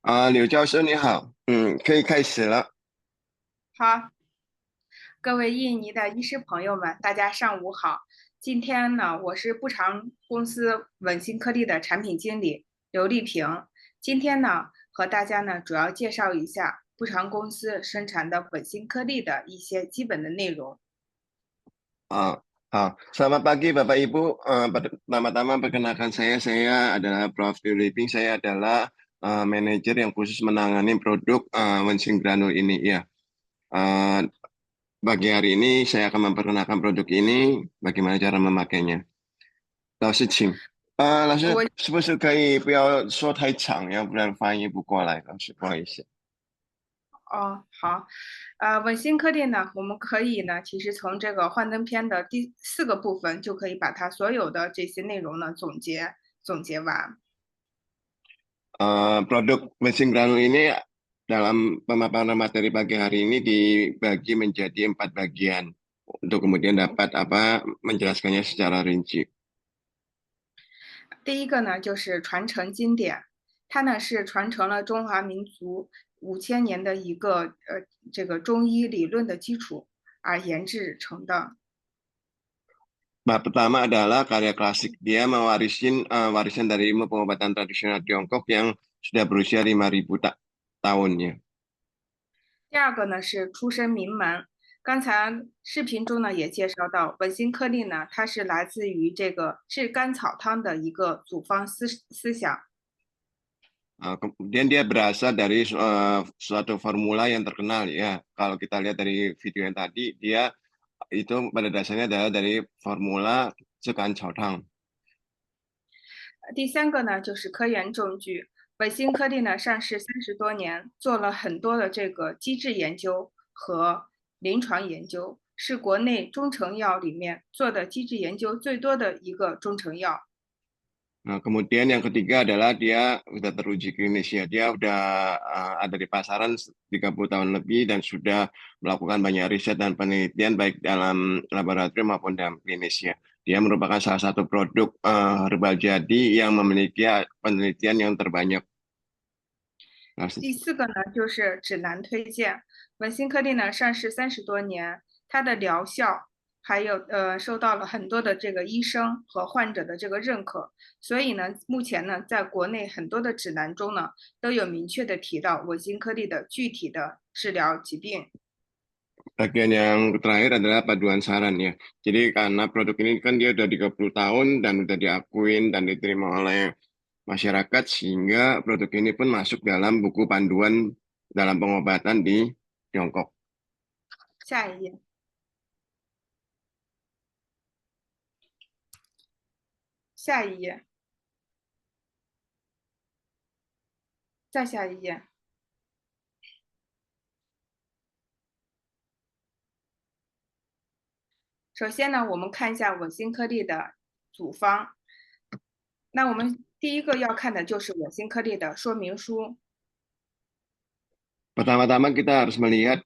柳教授你好，可以开始了。好，各位印尼的医师朋友们，大家上午好。今天呢，我是步长公司稳新科技的产品经理刘丽萍。今天呢，和大家呢主要介绍一下步长公司生产的稳新颗粒的一些基本的内容。Ah, Selamat pagi Bapak Ibu. Pertama-tama perkenalkan saya adalah Prof. Living. Saya adalah manajer yang khusus menangani produk Wensing Granul ini. Ya, Eh, bagi hari ini saya akan memperkenalkan produk ini, bagaimana cara memakainya. 老师，我是不是可以不要说太长，要不然翻译不过来，老师不好意思。好，稳新颗粒呢，我们可以呢，其实从这个幻灯片的第四个部分就可以把它所有的这些内容呢总结完。Produk mesin granul ini dalam pemaparan materi pagi hari ini dibagi menjadi 4 bagian untuk kemudian dapat menjelaskannya secara rinci. 第一个呢，就是传承经典，它呢是传承了中华民族5000年的一个这个中医理论的基础而研制成的。Bab pertama adalah karya klasik. Dia warisan dari ilmu pengobatan tradisional Tiongkok yang sudah berusia 5.000 tahun ya. 第二个呢是出身名门，刚才视频中呢也介绍到，稳心颗粒呢它是来自于这个治甘草汤的一个组方思想。Kemudian dia berasal dari suatu formula yang terkenal ya. Kalau kita lihat dari video yang tadi, dia itu pada dasarnya adalah dari formula Sekan Caotang. 第三个呢就是科研证据，伟星科技呢上市30多年，做了很多的这个机制研究和临床研究，是国内中成药里面做的机制研究最多的一个中成药。Nah, kemudian yang ketiga adalah dia udah teruji klinis ya. Dia udah ada di pasaran 30 tahun lebih dan sudah melakukan banyak riset dan penelitian baik dalam laboratorium maupun dalam klinis ya. Dia merupakan salah satu produk herbal jadi yang memiliki penelitian yang terbanyak. Nah, 第四个呢就是指南推荐，文心颗粒呢上市30多年，它的疗效还有受到了很多的这个医生和患者的这个认可，所以呢目前呢在国内很多的指南中呢都有明确的提到文心颗粒的具体的治疗疾病。bagian yang terakhir adalah paduan saran ya. Jadi karena produk ini kan dia udah 30 tahun dan udah diakuin dan diterima oleh masyarakat sehingga produk ini pun masuk dalam buku panduan dalam pengobatan di Tiongkok. 下一页，下一页，再下一页。首先呢，我们看一下稳心颗粒的组方。那我们第一个要看的就是稳心颗粒的说明书。Pertama-tama kita harus melihat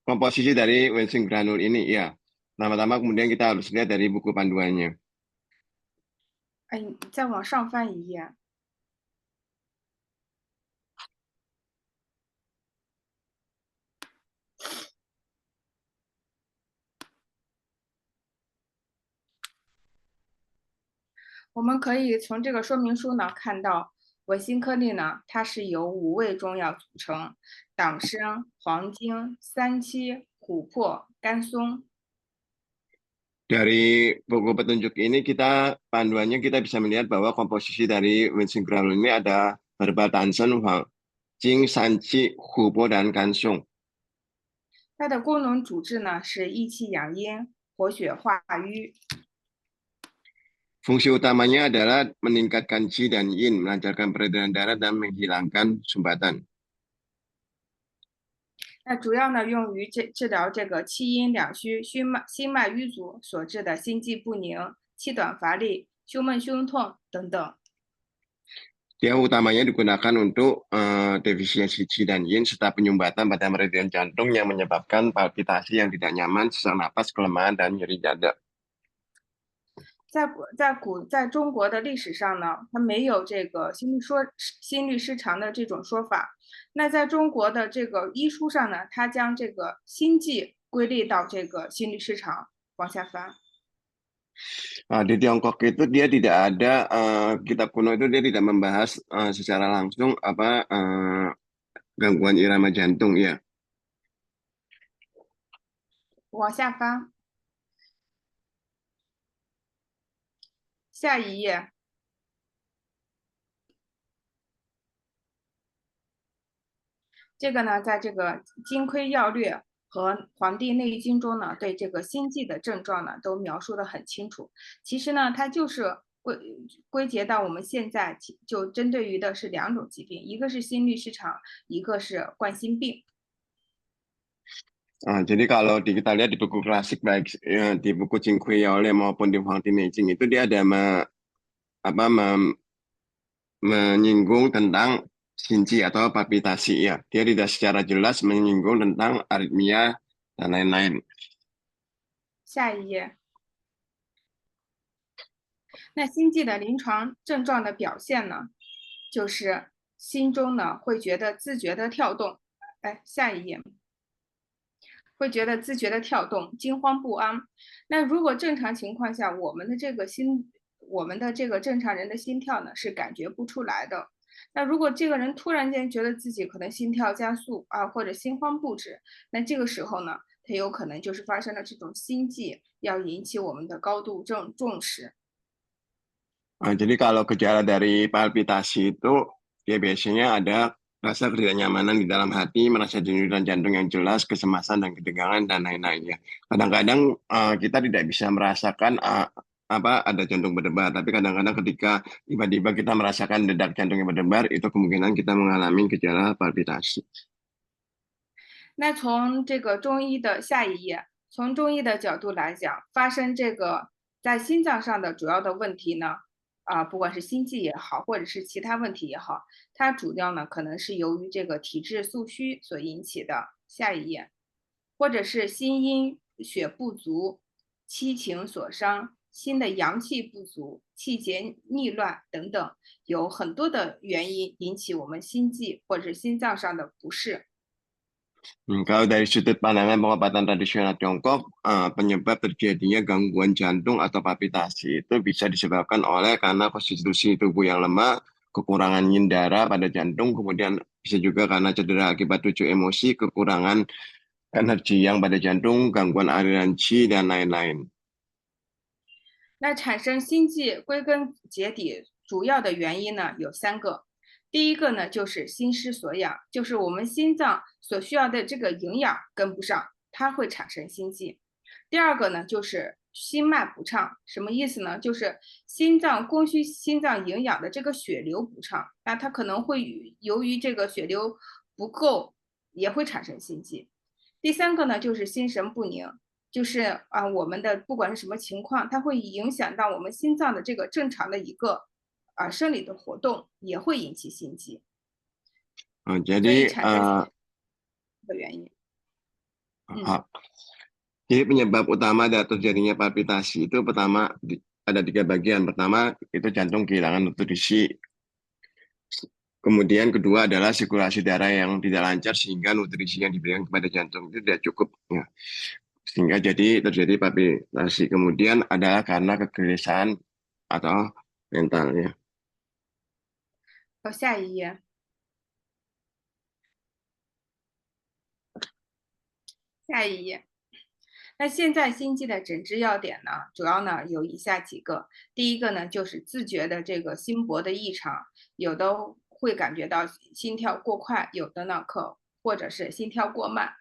komposisi dari Wensing granul ini ya. Pertama-tama kemudian kita harus lihat dari buku panduannya. 哎，你再往上翻一页。我们可以从这个说明书呢看到，维新颗粒呢，它是由5味中药组成：党参、黄精、三七、琥珀、甘松。Dari buku petunjuk ini panduannya kita bisa melihat bahwa komposisi dari Wensing granul ini ada herbal tansan, jing, sanci, hupo, dan kansung. 它的功能主治呢是益气养阴、活血化瘀。Fungsi utamanya adalah meningkatkan qi dan yin, melancarkan peredaran darah dan menghilangkan sumbatan. 那主要呢用于治疗这个气阴两虚、心脉瘀阻所致的心悸不宁、气短乏力、胸闷胸痛等等。Dia utamanya digunakan untuk defisiensi qi dan yin serta penyumbatan pada meridian jantung yang menyebabkan palpitasi yang tidak nyaman, sesak napas, kelemahan, dan nyeri dada. 在中国的历史上呢，它没有这个心律失常的这种说法。那在中国的这个医书上呢，它将这个心悸归类到这个心律失常。往下翻。Di Tiongkok itu dia tidak ada kitab kuno itu dia tidak membahas secara langsung apa gangguan irama jantung ya. 往下翻，下一页。这个呢，在这个《金匮要略》和《黄帝内经》中呢，对这个心悸的症状呢，都描述的很清楚。其实呢，它就是归结到我们现在就针对于的是两种疾病，一个是心律失常，一个是冠心病。Jadi kalau kita lihat di buku klasik baik di buku Qinghui Yaolé maupun di Huang Di Neijing itu dia ada menyinggung tentang sinci atau palpitasi ya. Dia tidak secara jelas menyinggung tentang aritmia dan lain-lain. 下一页。那心悸的临床症状的表现呢，就是心中呢会觉得自觉的跳动。哎，下一页。会觉得自觉的跳动，惊慌不安。那如果正常情况下，我们的这个正常人的心跳呢是感觉不出来的。那如果这个人突然间觉得自己可能心跳加速啊，或者心慌不止，那这个时候呢，他有可能就是发生了这种心悸，要引起我们的高度重视。Jadi kalau gejala dari palpitasi itu dia biasanya ada rasa ketidaknyamanan di dalam hati, merasa denyut jantung yang jelas, kecemasan dan ketegangan dan lain-lainnya. Kadang-kadang kita tidak bisa merasakan ada jantung berdebar, tapi kadang-kadang ketika tiba-tiba kita merasakan dedak jantungnya berdebar, itu kemungkinan kita mengalami gejala palpitasi. 那从这个中医的下一页，从中医的角度来讲，发生这个在心脏上的主要的问题呢，不管是心悸也好，或者是其他问题也好，它主要呢可能是由于这个体质素虚所引起的。下一页，或者是心阴血不足、七情所伤、心的阳气不足、气节逆乱等等，有很多的原因引起我们心悸或者是心脏上的不适。Kalau dari sudut pandangan pengobatan tradisional Tiongkok, penyebab terjadinya gangguan jantung atau palpitasi itu bisa disebabkan oleh karena konstitusi tubuh yang lemah, kekurangan yin darah pada jantung, kemudian bisa juga karena cedera akibat tujuh emosi, kekurangan energi yang pada jantung, gangguan aliran qi, dan lain-lain. 那产生心悸归根结底主要的原因呢有三个。第一个呢，就是心失所养，就是我们心脏所需要的这个营养跟不上，它会产生心悸。第二个呢，就是心脉不畅，什么意思呢？就是心脏供需心脏营养的这个血流不畅，那它可能会由于这个血流不够，也会产生心悸。第三个呢，就是心神不宁，就是我们的不管是什么情况，它会影响到我们心脏的这个正常的一个生理的活动，也会引起心悸。所以 Jadi 产生的原因。Jadi penyebab utama dari terjadinya palpitasi itu pertama ada tiga bagian. Pertama itu jantung kehilangan nutrisi. Kemudian kedua adalah sirkulasi darah yang tidak lancar sehingga nutrisi yang diberikan kepada jantung itu tidak cukup. Ya. Sehingga jadi terjadi palpitasi. Kemudian adalah karena kegelisahan atau mentalnya. 下一页。下一页。那现在心悸的诊治要点呢，主要呢有以下几个。第一个呢，就是自觉的这个心搏的异常，有的会感觉到心跳过快，有的呢或者是心跳过慢，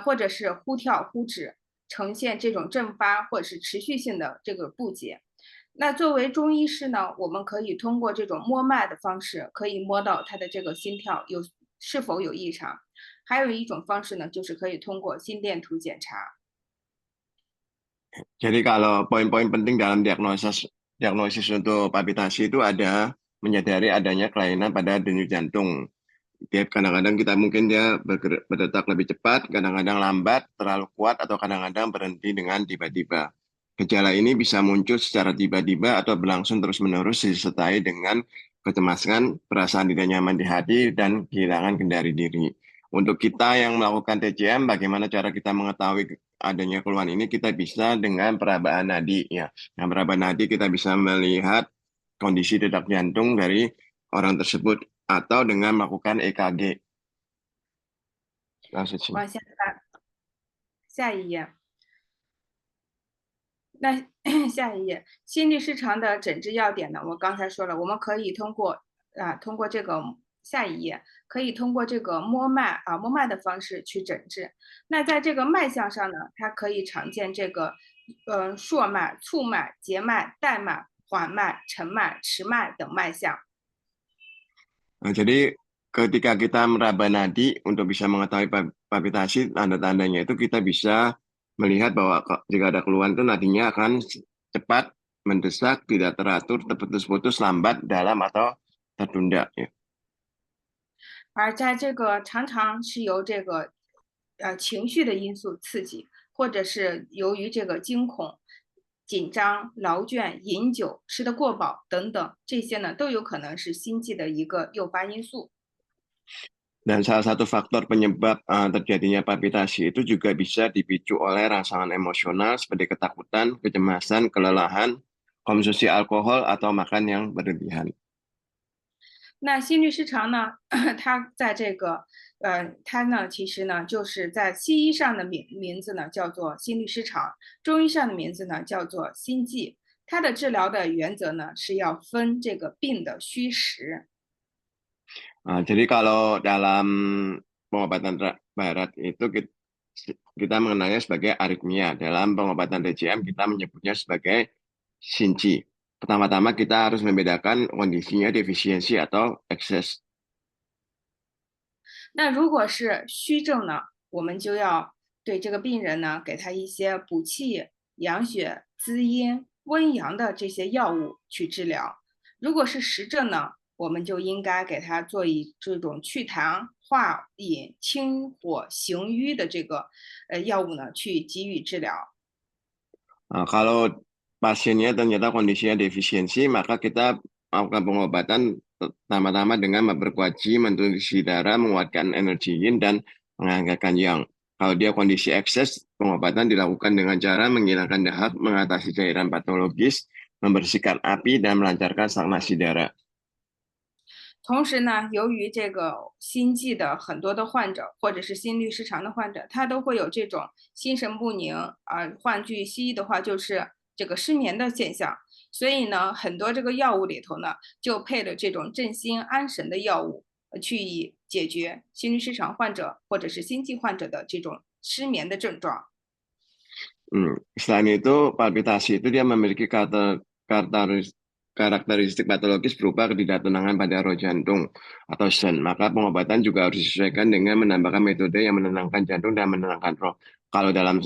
或者是忽跳忽止，呈现这种阵发或者是持续性的这个不解。那作为中医师呢，我们可以通过这种摸脉的方式，可以摸到他的这个心跳是否有异常。还有一种方式呢，就是可以通过心电图检查。Jadi kalau poin-poin penting dalam diagnosis untuk palpitasi itu ada menyadari adanya kelainan pada denyut jantung. Kadang-kadang mungkin dia berdetak lebih cepat, kadang-kadang lambat, terlalu kuat, atau kadang-kadang berhenti dengan tiba-tiba. Gejala ini bisa muncul secara tiba-tiba atau berlangsung terus-menerus disertai dengan kecemasan, perasaan tidak nyaman di hati, dan kehilangan kendali diri. Untuk kita yang melakukan TCM, bagaimana cara kita mengetahui adanya keluhan ini? Kita bisa dengan perabaan nadi, ya. Nah, perabaan nadi kita bisa melihat kondisi detak jantung dari orang tersebut atau dengan melakukan EKG. Langsung sih. 往下一页。那下一页，心律失常的诊治要点呢？我刚才说了，我们可以通过这个下一页，可以通过这个摸脉的方式去诊治。那在这个脉象上呢，它可以常见这个硕脉、促脉、结脉、带脉、缓脉、沉脉、迟脉等脉象。Nah, jadi ketika kita meraba nadi untuk bisa mengetahui palpitasi, tanda-tandanya itu kita bisa melihat bahwa jika ada keluhan itu nadinya akan cepat, mendesak, tidak teratur, terputus-putus, lambat, dalam, atau tertunda. Ya. 而在这个常常是由这个情绪的因素刺激，或者是由于这个惊恐、紧张、劳倦、饮酒、吃得过饱等等，这些呢都有可能是心悸的一个诱发因素。Dan salah satu faktor penyebab terjadinya palpitasi itu juga bisa dipicu oleh rangsangan emosional seperti ketakutan, kecemasan, kelelahan, konsumsi alkohol, atau makan yang berlebihan. 那心律失常呢，它在这个它呢其实呢就是在西医上的名字呢叫做心律失常，中医上的名字呢叫做心悸。它的治疗的原则呢是要分这个病的虚实。Jadi kalau dalam pengobatan barat itu kita mengenalnya sebagai aritmia. Dalam pengobatan TCM kita menyebutnya sebagai sinci. Pertama-tama kita harus membedakan kondisinya defisiensi atau ekses. 那如果是虚症呢，我们就要对这个病人呢给他一些补气、养血、滋阴、温阳的这些药物去治疗。如果是实症呢，我们就应该给他做这种祛痰、化饮、清火、行瘀的这个药物呢去给予治疗。Kalau pasiennya ternyata kondisinya defisiensi, maka kita melakukan pengobatan pertama-tama dengan memperkuat qi, menurunkan darah, menguatkan energi yin, dan mengangkatkan yang. Kalau dia kondisi ekses, pengobatan dilakukan dengan cara menghilangkan dahak, mengatasi cairan patologis, membersihkan api, dan melancarkan stagnasi darah. 同时呢，由于这个心悸的很多的患者，或者是心律失常的患者，他都会有这种心神不宁换句西医的话就是这个失眠的现象。所以呢，很多这个药物里头呢，就配了这种镇心安神的药物，去以解决心律失常患者或者是心悸患者的这种失眠的症状。Selain itu, palpitasi itu dia memiliki karakteristik patologis berupa ketidaktenangan pada roh jantung atau sen. Maka pengobatan juga harus disesuaikan dengan menambahkan metode yang menenangkan jantung dan menenangkan roh. Kalau dalam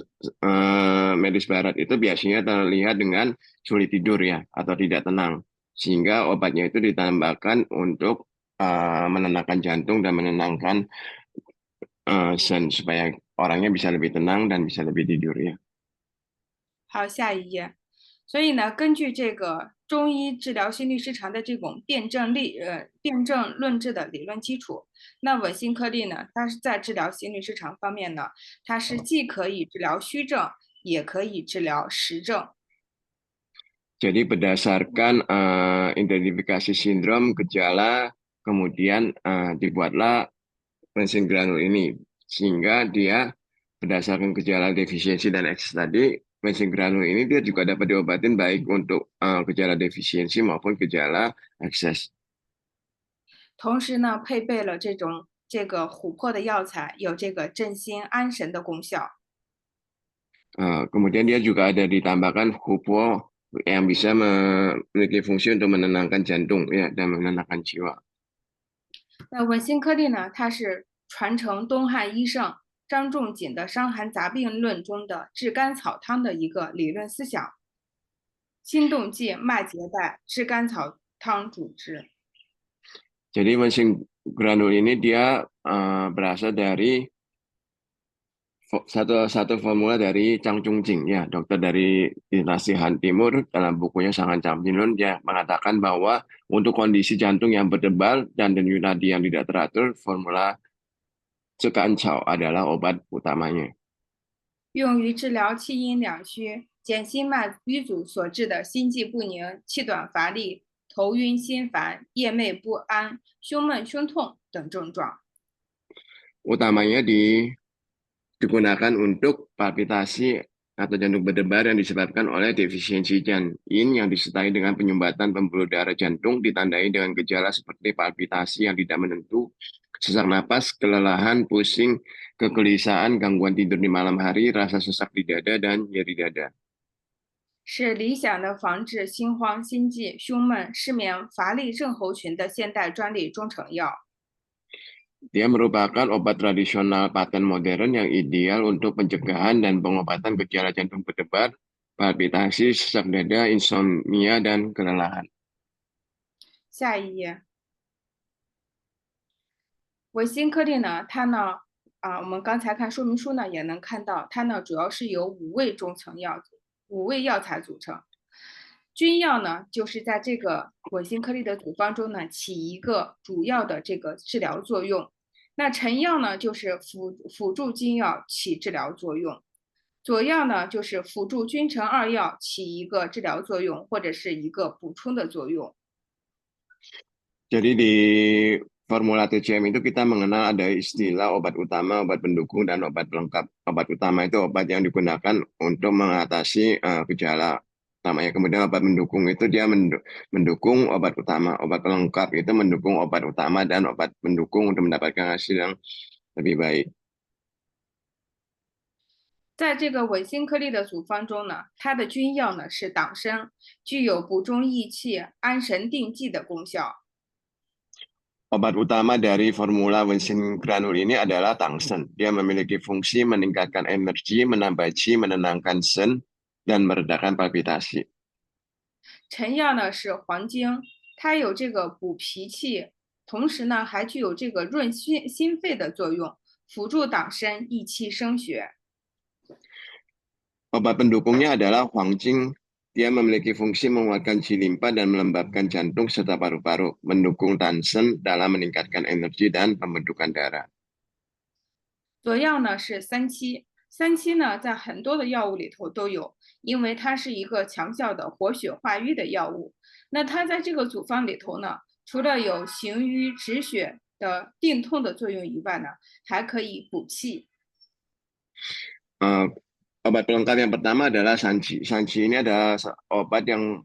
medis barat itu biasanya terlihat dengan sulit tidur ya atau tidak tenang. Sehingga obatnya itu ditambahkan untuk menenangkan jantung dan menenangkan sen supaya orangnya bisa lebih tenang dan bisa lebih tidur ya. 好，下一页。所以呢，根据这个中医治疗心律失常的这种辩证论治的理论基础，那稳心颗粒呢，它是在治疗心律失常方面呢，它是既可以治疗虚症，也可以治疗实症。Jadi berdasarkan identifikasi sindrom, gejala, kemudian dibuatlah Wensing granul ini. Sehingga dia berdasarkan gejala defisiensi dan ekses tadi, Wensing granul ini dia juga dapat diobatin baik untuk gejala defisiensi maupun gejala ekses. 同时呢，配备了这个琥珀的药材，有这个镇心安神的功效。Kemudian dia juga ada ditambahkan hupo yang bisa memiliki fungsi untuk menenangkan jantung ya dan menenangkan jiwa. 那稳心颗粒呢，它是传承东汉医圣张仲景的《伤寒杂病论》中的炙甘草汤的一个理论思想。心动悸、脉结带，炙甘草汤主之。Jadi Wensing granul ini dia berasal dari satu formula dari Chang Chung-jing ya, dokter dari dinasti Han Timur. Dalam bukunya Sangan Camjinun dia mengatakan bahwa untuk kondisi jantung yang berdebar dan denyut nadi yang tidak teratur, formula Cekancau adalah obat utamanya. 用于治疗气阴两虚、减心脉瘀阻所致的心悸不宁、气短乏力、头晕心烦、夜寐不安、胸闷胸痛等症状。Utamanya digunakan untuk palpitasi atau jantung berdebar yang disebabkan oleh defisiensi yin yang disertai dengan penyumbatan pembuluh darah jantung ditandai dengan gejala seperti palpitasi yang tidak menentu, sesak napas, kelelahan, pusing, kegelisahan, gangguan tidur di malam hari, rasa sesak di dada, dan nyeri dada. 是理想的防治心慌、心悸、胸闷、失眠、乏力症候群的现代专利中成药。Dia merupakan obat tradisional paten modern yang ideal untuk pencegahan dan pengobatan gejala jantung berdebar, palpitasi, sesak dada, insomnia, dan kelelahan. 下一页，维新颗粒呢，它呢，我们刚才看说明书呢，也能看到，它呢主要是由五味药材组成。君药呢，就是在这个维新颗粒的组方中呢，起一个主要的这个治疗作用。那臣药呢，就是辅助君药起治疗作用。佐药呢，就是辅助君臣二药起一个治疗作用，或者是一个补充的作用。 Jadi di formula TCM itu kita mengenal ada istilah obat utama, obat pendukung, dan obat pelengkap. Obat utama itu obat yang digunakan untuk mengatasi gejala utamanya. Kemudian obat mendukung itu dia mendukung obat utama. Obat pelengkap itu mendukung obat utama dan obat pendukung untuk mendapatkan hasil yang lebih baik. 在这个维新颗粒的组方中呢，它的君药呢是党参，具有补中益气、安神定悸的功效。 Obat utama dari formula Wensin granul ini adalah tangsen. Dia memiliki fungsi meningkatkan energi, menambah qi, menenangkan sen, dan meredakan palpitasi. 臣药呢是黄精，它有这个补脾气，同时呢还具有这个润心肺的作用，辅助党参益气生血。 Obat pendukungnya adalah Huangjing. Dia memiliki fungsi menguatkan qi limpa dan melembabkan jantung serta paru-paru, mendukung Tansen dalam meningkatkan energi dan pembentukan darah. 佐药呢是三七，三七呢在很多的药物里头都有，因为它是一个强效的活血化瘀的药物。那它在这个组方里头呢，除了有行瘀止血的定痛的作用以外呢，还可以补气。 Obat pelengkap yang pertama adalah Sanji. Sanji ini adalah obat yang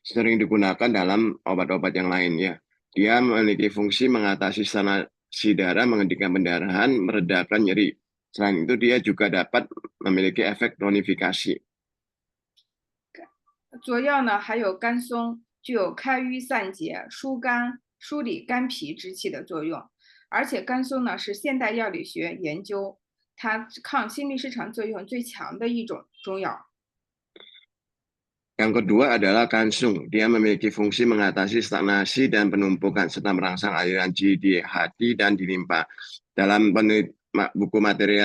sering digunakan dalam obat-obat yang lain ya. Dia memiliki fungsi mengatasi stanasi darah, menghentikan pendarahan, meredakan nyeri. Selain itu dia juga dapat memiliki efek tonifikasi. 佐药呢还有甘松，具有开瘀散结、疏肝、梳理肝脾之气的作用。而且甘松呢是现代药理学研究它抗心律失常作用最强的一种中药。 Yang kedua adalah kansung. Dia memiliki fungsi mengatasi stagnasi dan penumpukan serta merangsang aliran qi di hati dan di limpa. Dalam buku materi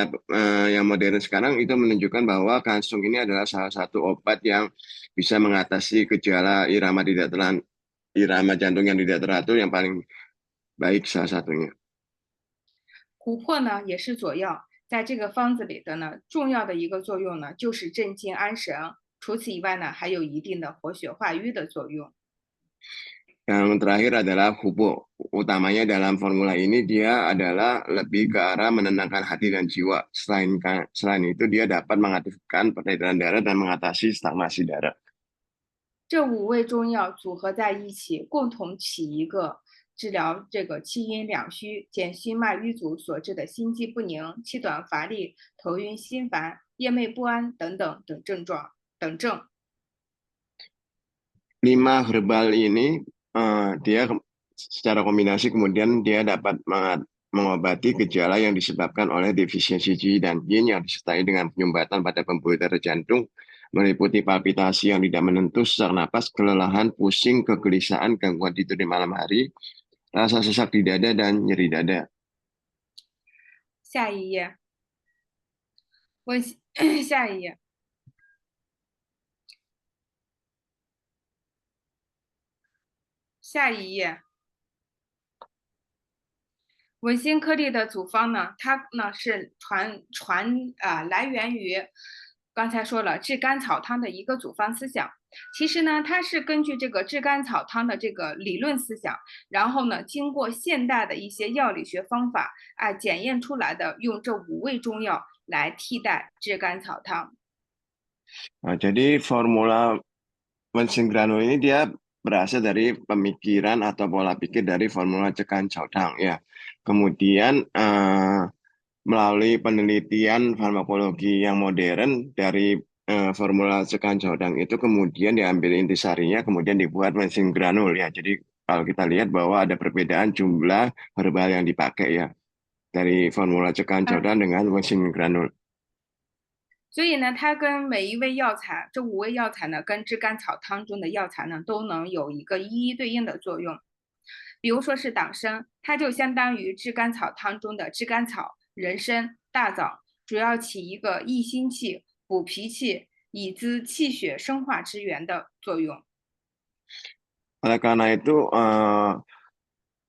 yang modern sekarang itu menunjukkan bahwa kansung ini adalah salah satu obat yang bisa mengatasi gejala irama jantung yang tidak teratur yang paling baik salah satunya. 琥珀呢也是佐药，在这个方子里的呢，重要的一个作用呢就是镇静安神。除此以外呢，还有一定的活血化瘀的作用。 Yang terakhir adalah hubo. Utamanya dalam formula ini dia adalah lebih ke arah menenangkan hati dan jiwa. Selain itu dia dapat mengaktifkan peredaran darah dan mengatasi stagnasi darah. 这五味中药组合在一起，共同起一个治疗这个气阴两虚、减心脉瘀阻所致的心悸不宁、气短乏力、头晕心烦、夜寐不安等症。 5 herbal ini dia secara kombinasi kemudian dia dapat mengobati gejala yang disebabkan oleh defisiensi qi dan yin yang disertai dengan penyumbatan pada pembuluh darah jantung, meliputi palpitasi yang tidak menentu, sesak napas, kelelahan, pusing, kegelisahan, gangguan tidur di malam hari, rasa sesak di dada, dan nyeri dada. 下一页，温馨下一页，下一页。文心颗粒的组方呢，它呢是来源于刚才说了炙甘草汤的一个组方思想。其实呢，它是根据这个炙甘草汤的这个理论思想，然后呢，经过现代的一些药理学方法检验出来的，用这5味中药来替代炙甘草汤。Jadi formula Wensing Granul ini dia berasal dari pemikiran atau pola pikir dari formula Cekan Caodang ya. Kemudian melalui penelitian farmakologi yang modern dari formula Cekan Caodang itu kemudian diambil intisarinya kemudian dibuat Wensing Granul ya. Jadi kalau kita lihat bahwa ada perbedaan jumlah herbal yang dipakai ya dari formula Cekan Caodang dengan Wensing Granul. 所以呢，它跟每一味药材，这5味药材呢，跟炙甘草汤中的药材呢，都能有一个一一对应的作用。比如说是党参，它就相当于炙甘草汤中的炙甘草、人参、大枣，主要起一个益心气、补脾气、以滋气血生化之源的作用。Oleh karena itu,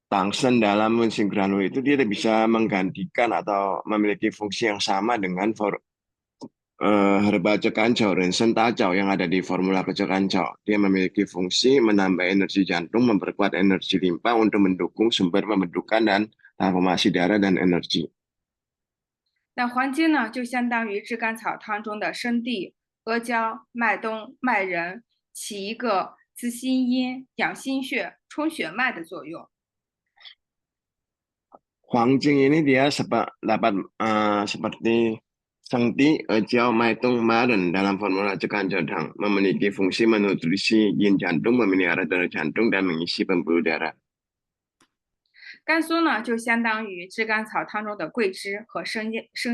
tangsen dalam Wensing Granul itu dia bisa menggantikan atau memiliki fungsi yang sama dengan herbal cekancau dan sentacau yang ada di formula kecekancau. Dia memiliki fungsi menambah energi jantung, memperkuat energi limpa untuk mendukung sumber pembentukan dan transformasi darah dan energi. 那黄金呢，就相当于炙甘草汤中的生地、阿胶、麦冬、麦仁，起一个滋心阴、养心血、充血脉的作用。 Huangjing ini dia dapat seperti sengti, ejau, maitung, maren dalam formula cekancau dang, memiliki fungsi menutrisi yin jantung, memelihara darah jantung, dan mengisi pembuluh darah. 甘松呢，就相当于炙甘草汤中的桂枝和生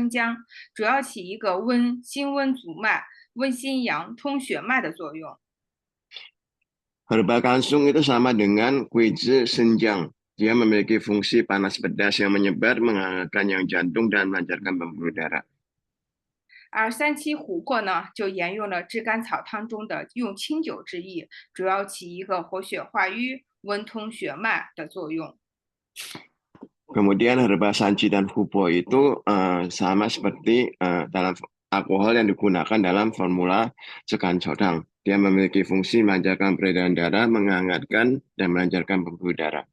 姜，主要起一个心温足脉、温心阳、通血脉的作用。 Herbal kansung itu sama dengan kuizi senjang. Dia memiliki fungsi panas pedas yang menyebar, menghangatkan yang jantung, dan melancarkan pembuluh darah. 而三七琥珀呢，就沿用了炙甘草汤中的用清酒之意，主要起一个活血化瘀、温通血脉的作用。 Kemudian herbal sanci dan hupo itu sama seperti dalam alkohol yang digunakan dalam formula cekancodang. Dia memiliki fungsi melancarkan peredaran darah, menghangatkan, dan melancarkan pembuluh darah.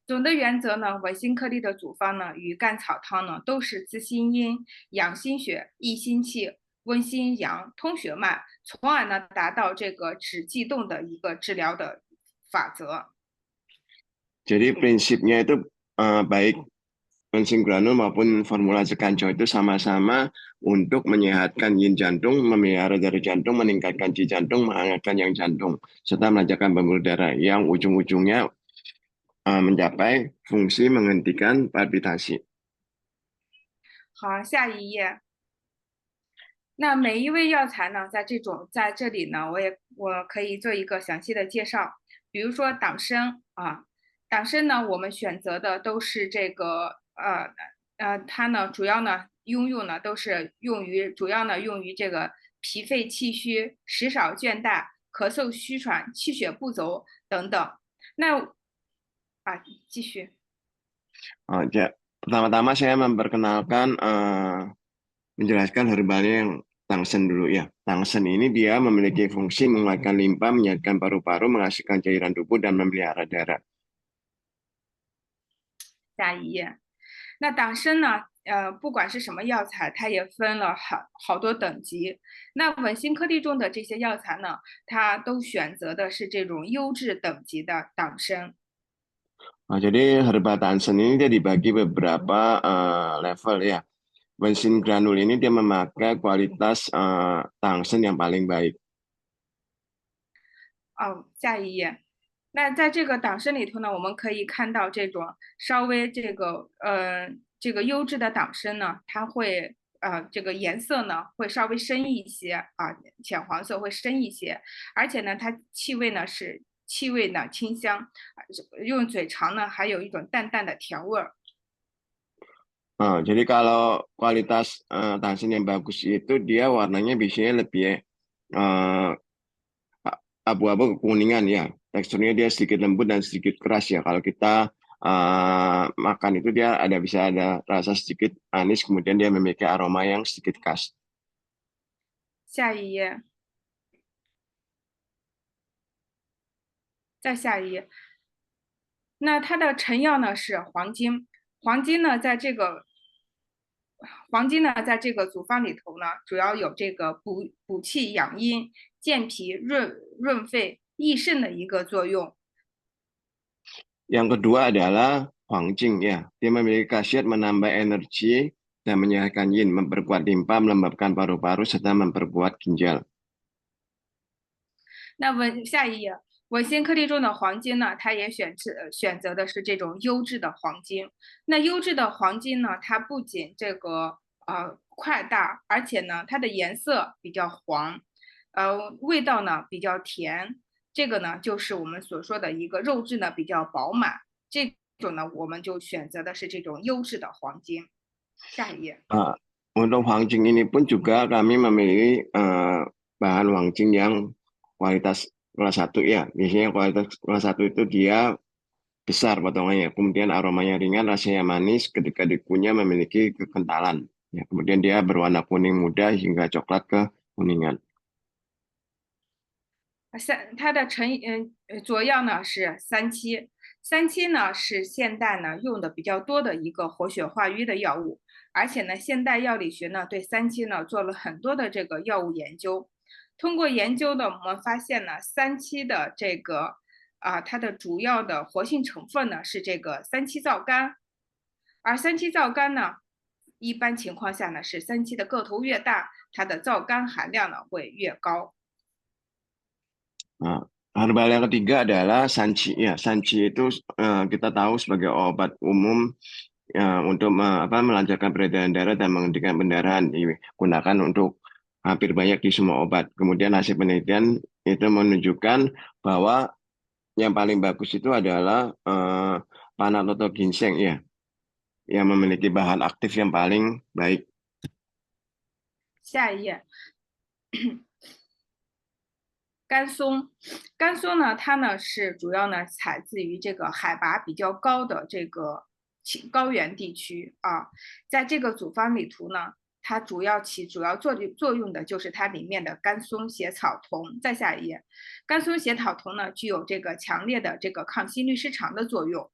总的原则呢，文心颗粒的组方呢，与甘草汤呢都是滋心阴、养心血、益心气、温心阳、通血脉，从而呢达到这个止悸动的一个治疗的法则。 Jadi prinsipnya itu baik Wensing Granul maupun formula cekancau itu sama-sama untuk menyehatkan yin jantung, memelihara darah jantung, meningkatkan ji jantung, menghangatkan yang jantung, serta melancarkan pembuluh darah yang ujung-ujungnya mencapai fungsi menghentikan palpitasi. 好，下一页。那每一味药材呢，在这里呢，我可以做一个详细的介绍。比如说党参党参呢，我们选择的都是这个它呢主要呢都是主要呢用于这个脾肺气虚、食少倦怠、咳嗽虚喘、气血不足等等。那继续。Pertama-tama saya memperkenalkan menjelaskan herbalnya yang tangsen dulu ya. Tangsen ini dia memiliki fungsi menguatkan limpa, menyehatkan paru-paru, menghasilkan cairan tubuh, dan memelihara darah. 下一页。那党参呢，不管是什么药材，它也分了好多等级。那文心颗粒中的这些药材呢，它都选择的是这种优质等级的党参。 Jadi herbal tangsen ini dia dibagi beberapa level ya. Wensing Granul ini dia memakai kualitas tangsen yang paling baik. 下一页。那在这个党参里头呢，我们可以看到这种稍微这个优质的党参呢，它会这个颜色呢会稍微深一些浅黄色会深一些，而且呢它气味呢清香，用嘴尝呢还有一种淡淡的甜味儿。Jadi kalau kualitas tansin yang bagus itu dia warnanya biasanya lebih eh, abu-abu kekuningan ya. Teksturnya dia sedikit lembut dan sedikit keras ya. Kalau kita makan itu dia bisa ada rasa sedikit anis, kemudian dia memiliki aroma yang sedikit khas. 下一页，再下一页。那它的成药呢是黄金，黄金呢在这个在这个组方里头呢，主要有这个补气养阴、健脾润肺、益肾的一个作用。Yang kedua adalah Huangjing ya. Dia memiliki khasiat menambah energi dan menyehatkan yin, memperkuat limpa, melembabkan paru-paru, serta memperkuat ginjal. 那下一页，文心颗粒中的黄金呢，它也选择的是这种优质的黄金。那优质的黄金呢，它不仅这个块大，而且呢，它的颜色比较黄，味道呢比较甜。这个呢，就是我们所说的一个肉质呢比较饱满。这种呢，我们就选择的是这种优质的黄金。下一页。Untuk Huangjing ini pun juga kami memiliki bahan Huangjing yang kualitas kelas 1 ya. Biasanya kualitas kelas 1 itu dia besar potongannya, kemudian aromanya ringan, rasanya manis, ketika dikunyah memiliki kekentalan. Ya, kemudian dia berwarna kuning muda hingga coklat kekuningan. 它的佐药呢是三七，三七呢是现代呢用的比较多的一个活血化瘀的药物，而且呢现代药理学呢对三七呢做了很多的这个药物研究。通过研究呢，我们发现呢三七的这个它的主要的活性成分呢是这个三七皂苷，而三七皂苷呢一般情况下呢是三七的个头越大，它的皂苷含量呢会越高。Nah, herbal yang ketiga adalah sanci. Ya, sanci itu kita tahu sebagai obat umum untuk melancarkan peredaran darah dan menghentikan pendarahan. Digunakan untuk hampir banyak di semua obat. Kemudian hasil penelitian itu menunjukkan bahwa yang paling bagus itu adalah panat atau ginseng ya, yang memiliki bahan aktif yang paling baik. 下一页，甘松，甘松呢，它呢是主要呢采自于这个海拔比较高的这个高原地区啊，在这个组方里图呢，它主要作用的就是它里面的甘松血草酮。再下一页，甘松血草酮呢具有这个强烈的这个抗心律失常的作用。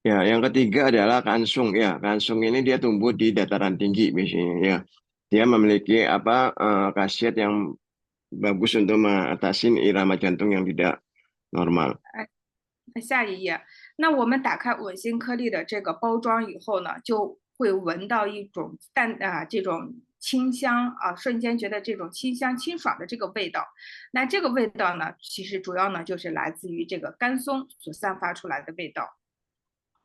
Ya, yang ketiga adalah kansung ya. Kansung ini dia tumbuh di dataran tinggi biasanya ya. Dia memiliki khasiat yang bagus untuk mengatasi irama jantung yang tidak normal. 下一页，那我们打开稳心颗粒的这个包装以后呢，就会闻到一种这种清香啊，瞬间觉得这种清香清爽的这个味道。那这个味道呢，其实主要呢就是来自于这个甘松所散发出来的味道。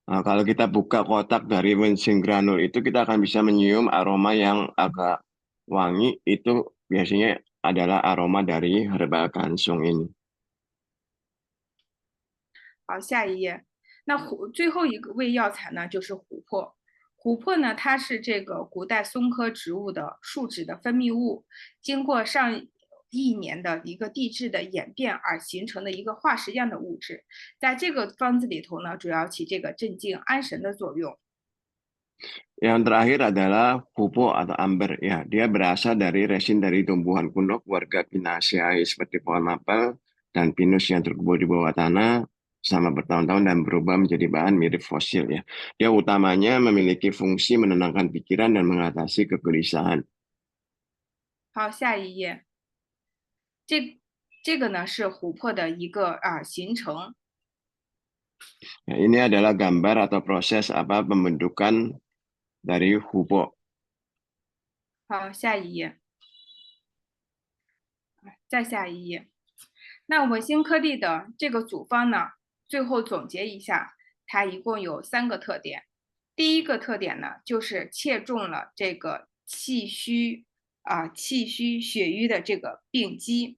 Nah, kalau kita buka kotak dari Winsing Granul itu kita akan bisa menyium aroma yang agak wangi. Itu biasanya adalah aroma dari herbal kansung ini. 好，下一页。那最后一个味药材呢，就是琥珀。琥珀呢，它是这个古代松科植物的树脂的分泌物，经过上亿年的一个地质的演变而形成的一个化石样的物质，在这个方子里头呢，主要起这个镇静安神的作用。Yang terakhir adalah pupo atau amber ya. Dia berasal dari resin dari tumbuhan kuno keluarga Pinaceae seperti pohon maple dan pinus yang terkubur di bawah tanah selama bertahun-tahun dan berubah menjadi bahan mirip fosil ya. Dia utamanya memiliki fungsi menenangkan pikiran dan mengatasi kegelisahan. 好，下一页。这个呢是琥珀的一个形成。Ya, ini adalah gambar atau proses pembentukan dari hupo. 好，下一页，再下一页。那稳心颗粒的这个组方呢，最后总结一下，它一共有3个特点。第一个特点呢，就是切中了这个气虚血瘀的这个病机。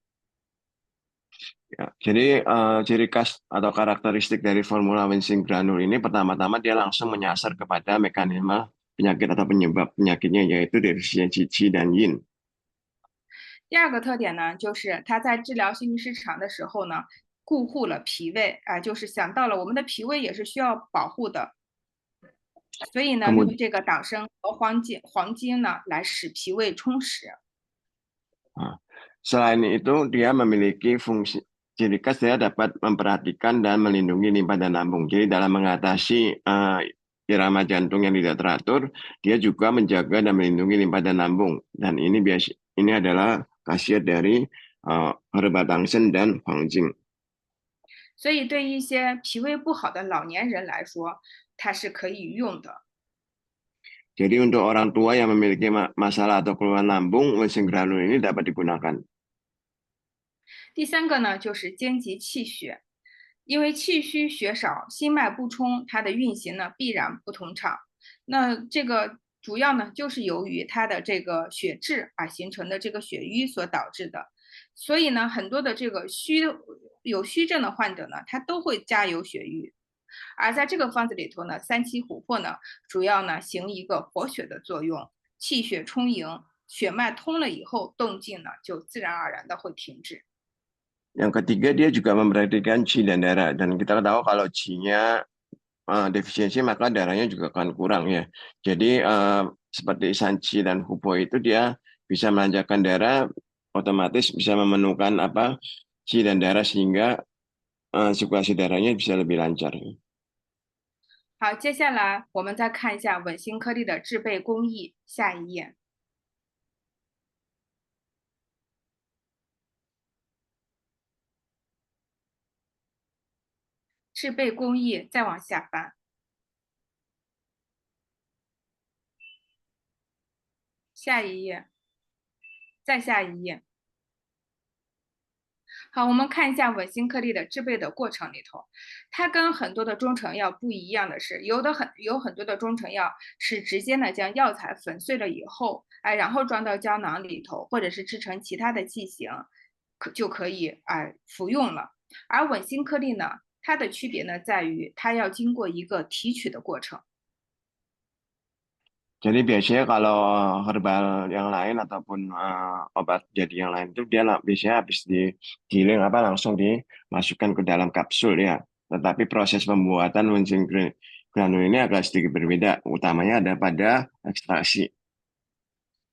Ya, jadi ciri khas atau karakteristik dari formula Wensing granul ini pertama-tama dia langsung menyasar kepada mekanisme penyakit atau penyebab penyakitnya yaitu defisiensi Qi dan Yin. 第二个特点呢，就是它在治疗心律失常的时候呢，顾护了脾胃啊，就是想到了我们的脾胃也是需要保护的，所以呢，用 Kemudian 这个党参和黄精呢来使脾胃充实。selain itu dia memiliki fungsi ciri khas dia dapat memperhatikan dan melindungi limpa dan lambung. Jadi dalam mengatasi irama jantung yang tidak teratur, dia juga menjaga dan melindungi limpa dan lambung. Dan ini adalah khasiat dari herbal tangsen dan huangjing. 所以对一些脾胃不好的老年人来说，它是可以用的。Jadi untuk orang tua yang memiliki masalah atau keluhan lambung, Wensing granul ini dapat digunakan. 第三个呢，就是兼及气血，因为气虚血少，心脉不通，它的运行呢必然不通畅。那这个主要呢就是由于它的这个血滞啊形成的这个血瘀所导致的。所以呢，很多的这个有虚症的患者呢，他都会加有血瘀。而在这个方子里头呢，三七琥珀呢，主要呢行一个活血的作用，气血充盈，血脉通了以后，动静呢就自然而然的会停止。Yang ketiga dia juga memperhatikan Qi dan darah. Dan kita tahu kalau Qi-nya defisiensi maka darahnya juga akan kurang ya. Jadi seperti Sanchi dan Hupo itu dia bisa melancarkan darah, otomatis bisa memenuhkan Qi dan darah sehingga sirkulasi darahnya bisa lebih lancar. 好，接下来我们再看一下稳心颗粒的制备工艺，下一页。制备工艺再往下翻，下一页，再下一页。好，我们看一下稳心颗粒的制备的过程里头，它跟很多的中成药不一样的是，有很多的中成药是直接呢将药材粉碎了以后，哎，然后装到胶囊里头，或者是制成其他的剂型，就可以服用了。而稳心颗粒呢，它的区别呢在于它要经过一个提取的过程。Jadi biasanya kalau herbal yang lain ataupun obat jadi yang lain itu dia biasanya habis digiling langsung dimasukkan ke dalam kapsul ya. Tetapi proses pembuatan Wensing granul ini agak sedikit berbeda. Utamanya ada pada ekstraksi.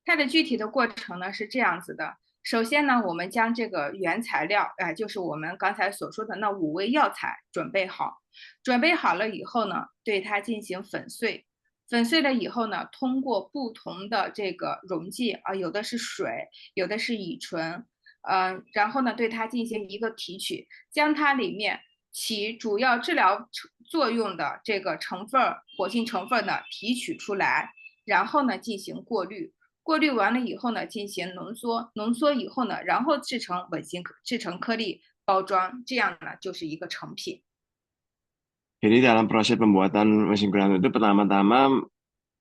它的具体的过程呢是这样子的。首先呢，我们将这个原材料，就是我们刚才所说的那5味药材准备好。准备好了以后呢，对它进行粉碎。粉碎了以后呢，通过不同的这个溶剂啊，有的是水，有的是乙醇，然后呢，对它进行一个提取，将它里面起主要治疗作用的这个成分活性成分呢提取出来，然后呢进行过滤。过滤完了以后呢，进行浓缩，浓缩以后呢，然后制成颗粒包装，这样呢就是一个成品。Jadi dalam proses pembuatan Wensing granul itu pertama-tama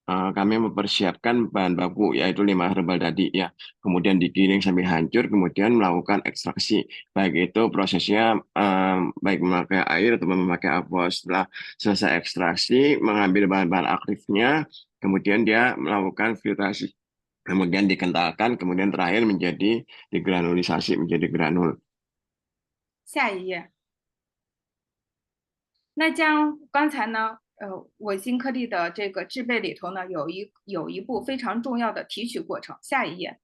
kami mempersiapkan bahan baku yaitu 5 herbal tadi ya. Kemudian digiling sampai hancur, kemudian melakukan ekstraksi. Baik itu prosesnya baik memakai air atau memakai aqua. Setelah selesai ekstraksi, mengambil bahan-bahan aktifnya, kemudian dia melakukan filtrasi. Kemudian dikentalkan, kemudian terakhir menjadi digranulisasi menjadi granul. 下一页。那将刚才呢，稳心颗粒的这个制备里头呢，有一步非常重要的提取过程。下一页。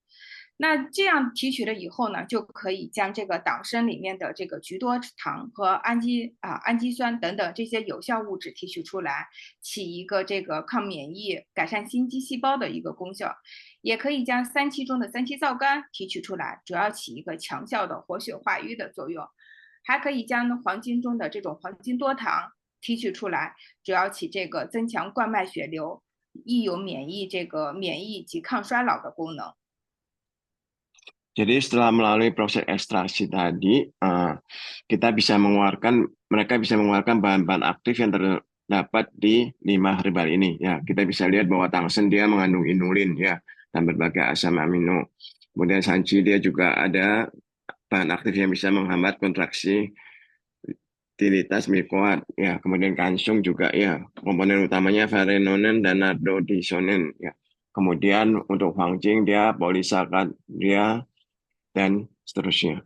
那这样提取了以后呢，就可以将这个党参里面的这个菊多糖和氨基酸等等这些有效物质提取出来，起一个这个抗免疫、改善心肌细胞的一个功效。也可以将三七中的三七皂苷提取出来，主要起一个强效的活血化瘀的作用。还可以将黄精中的这种黄精多糖提取出来，主要起这个增强冠脉血流，亦有免疫及抗衰老的功能。Jadi setelah melalui proses ekstraksi tadi, mereka bisa mengeluarkan bahan-bahan aktif yang terdapat di 5 herbal ini. Ya, kita bisa lihat bahwa tangsen dia mengandung inulin ya dan berbagai asam amino. Kemudian sanci dia juga ada bahan aktif yang bisa menghambat kontraksi tilitas mikoat, ya, kemudian kansung juga, ya, komponen utamanya varenonen dan nardodisonen, ya. Kemudian untuk Huangjing dia polisakaria dan seterusnya.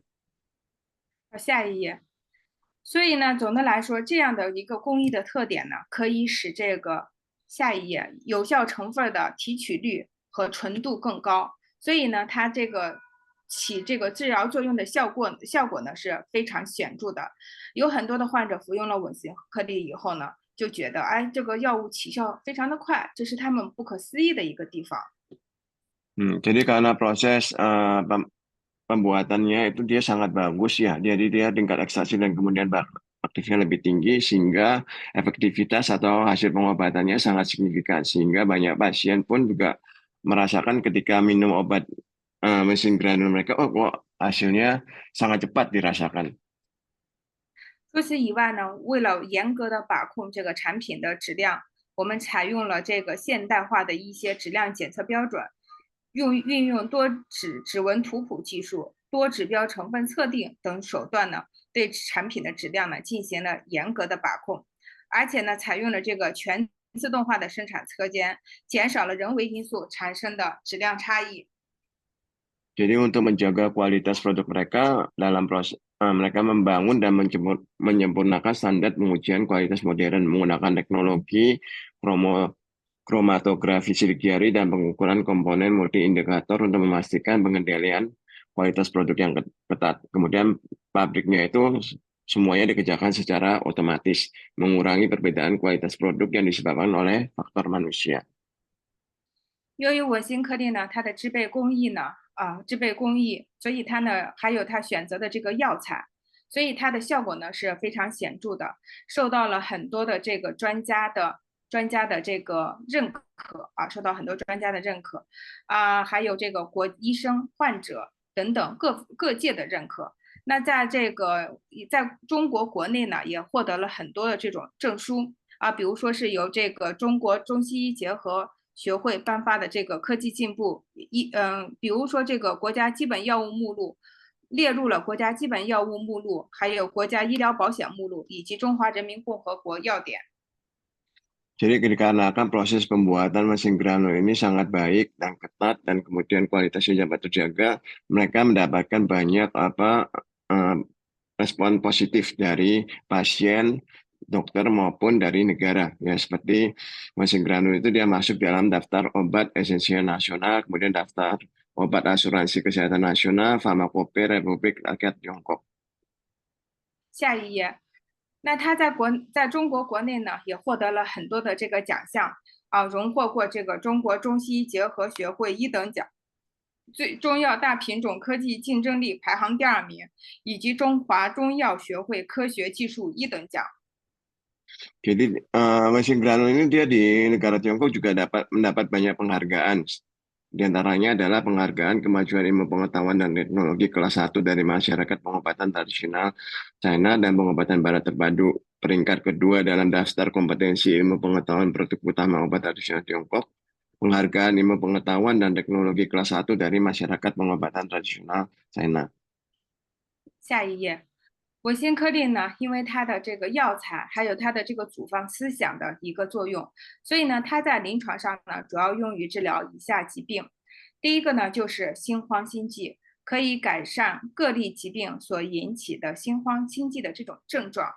下一页。所以呢，总的来说，这样的一个工艺的特点呢，可以使这个下一页有效成分的提取率和纯度更高。所以呢，它这个起这个治疗作用的效果呢是非常显著的。有很多的患者服用了稳形颗粒以后呢，就觉得哎，这个药物起效非常的快，这是他们不可思议的一个地方。Jadi karena proses pembuatannya itu dia sangat bagus ya. Jadi dia tingkat ekstraksi dan kemudian aktifnya lebih tinggi sehingga efektivitas atau hasil pengobatannya sangat signifikan sehingga banyak pasien pun juga merasakan ketika minum obat mesin granul mereka, oh kok hasilnya sangat cepat dirasakan. 除此以外呢，为了严格的把控这个产品的质量，我们采用了这个现代化的一些质量检测标准，运用多指纹图谱技术、多指标成分测定等手段呢，对产品的质量呢进行了严格的把控，而且呢，采用了这个全自动化的生产车间，减少了人为因素产生的质量差异。Jadi untuk menjaga kualitas produk mereka dalam proses mereka membangun dan menyempurnakan standar pengujian kualitas modern menggunakan teknologi kromatografi sidik jari dan pengukuran komponen multi indikator untuk memastikan pengendalian kualitas produk yang ketat. Kemudian pabriknya itu semuanya dikerjakan secara otomatis, mengurangi perbedaan kualitas produk yang disebabkan oleh faktor manusia. 由于稳心颗粒呢，它的制备工艺呢，所以它呢还有它选择的这个药材，所以它的效果呢是非常显著的，受到了很多的这个专家的这个认可啊，受到很多专家的认可啊，还有这个医生、患者等等各界的认可。那在中国国内呢，也获得了很多的这种证书啊，比如说是由这个中国中西医结合学会颁发的这个科技进步比如说这个国家基本药物目录列入了国家基本药物目录，还有国家医疗保险目录以及中华人民共和国药典。Jadi dikarenakan proses pembuatan mesin granul ini sangat baik dan ketat dan kemudian kualitasnya dapat terjaga, mereka mendapatkan banyak respon positif dari pasien, dokter maupun dari negara. Ya seperti mesin granul itu dia masuk dalam daftar obat esensial nasional, kemudian daftar obat asuransi kesehatan nasional, Farmakope Republik Rakyat Tiongkok. 下一页。那他在中国国内呢，也获得了很多的这个奖项啊，荣获过这个中国中西医结合学会一等奖、中药大品种科技竞争力排行第2名，以及中华中药学会科学技术一等奖。Jadi mesin granul ini dia di negara Tiongkok juga mendapat banyak penghargaan. Di antaranya adalah penghargaan kemajuan ilmu pengetahuan dan teknologi kelas 1 dari masyarakat pengobatan tradisional China dan pengobatan barat terpadu. Peringkat kedua dalam daftar kompetensi ilmu pengetahuan produk utama obat tradisional Tiongkok. Penghargaan ilmu pengetahuan dan teknologi kelas 1 dari masyarakat pengobatan tradisional China. 下一页。稳心颗粒呢，因为它的这个药材还有它的这个组方思想的一个作用，所以呢，它在临床上呢，主要用于治疗以下疾病。第一个呢，就是心慌心悸，可以改善各类疾病所引起的心慌心悸的这种症状。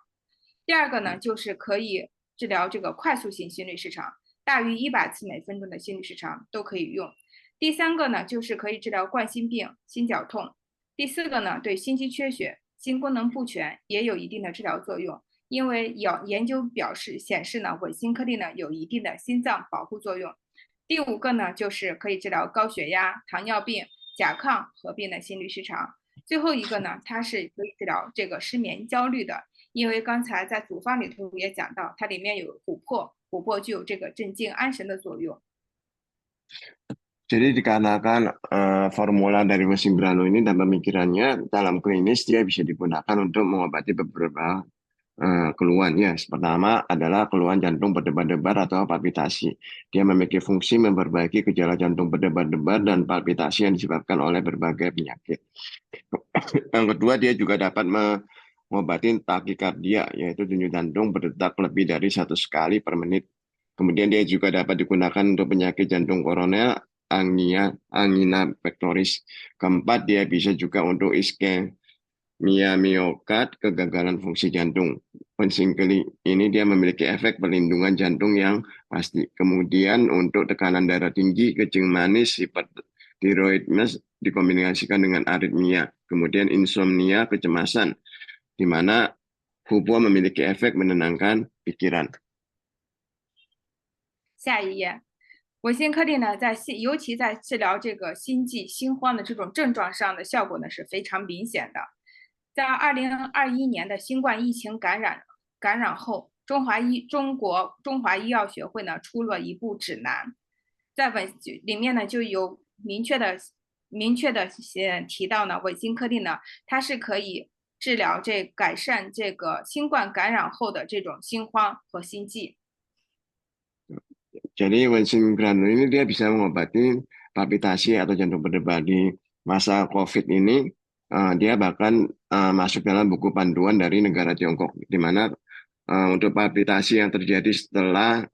第二个呢，就是可以治疗这个快速性心律失常，大于100次每分钟的心律失常都可以用。第三个呢，就是可以治疗冠心病、心绞痛。第四个呢，对心肌缺血、心功能不全也有一定的治疗作用，因为研究显示呢，稳心颗粒呢有一定的心脏保护作用。第5个呢，就是可以治疗高血压、糖尿病、甲亢合并的心律失常。最后一个呢，它是可以治疗这个失眠焦虑的，因为刚才在组方里头也讲到，它里面有琥珀，琥珀具有这个镇静安神的作用。Jadi dikarenakan formula dari mesin granul ini dan pemikirannya dalam klinis dia bisa digunakan untuk mengobati beberapa keluhan ya. Pertama adalah keluhan jantung berdebar-debar atau palpitasi. Dia memiliki fungsi memperbaiki gejala jantung berdebar-debar dan palpitasi yang disebabkan oleh berbagai penyakit. Yang kedua, dia juga dapat mengobati takikardia, yaitu denyut jantung berdetak lebih dari 1 kali per menit. Kemudian dia juga dapat digunakan untuk penyakit jantung koroner, angina pectoris. Keempat, dia bisa juga untuk iskemia miokard, kegagalan fungsi jantung. Pensinkeli ini dia memiliki efek perlindungan jantung yang pasti. Kemudian untuk tekanan darah tinggi, kencing manis, hipertiroidisme dikombinasikan dengan aritmia. Kemudian insomnia, kecemasan, di mana hupo memiliki efek menenangkan pikiran. 下一页，维新颗粒呢，尤其在治疗这个心悸、心慌的这种症状上的效果呢是非常明显的。在2021年的新冠疫情感染后，中华医药学会呢出了一部指南，在里面呢就有明确的提到呢，韦辛颗粒呢，它是可以改善这个新冠感染后的这种心慌和心悸。 Jadi Wensin granul ini dia bisa mengobati palpitasi atau jantung berdebar. Di masa COVID ini, dia bahkan masuk dalam buku panduan dari negara Tiongkok, di mana untuk palpitasi yang terjadi setelah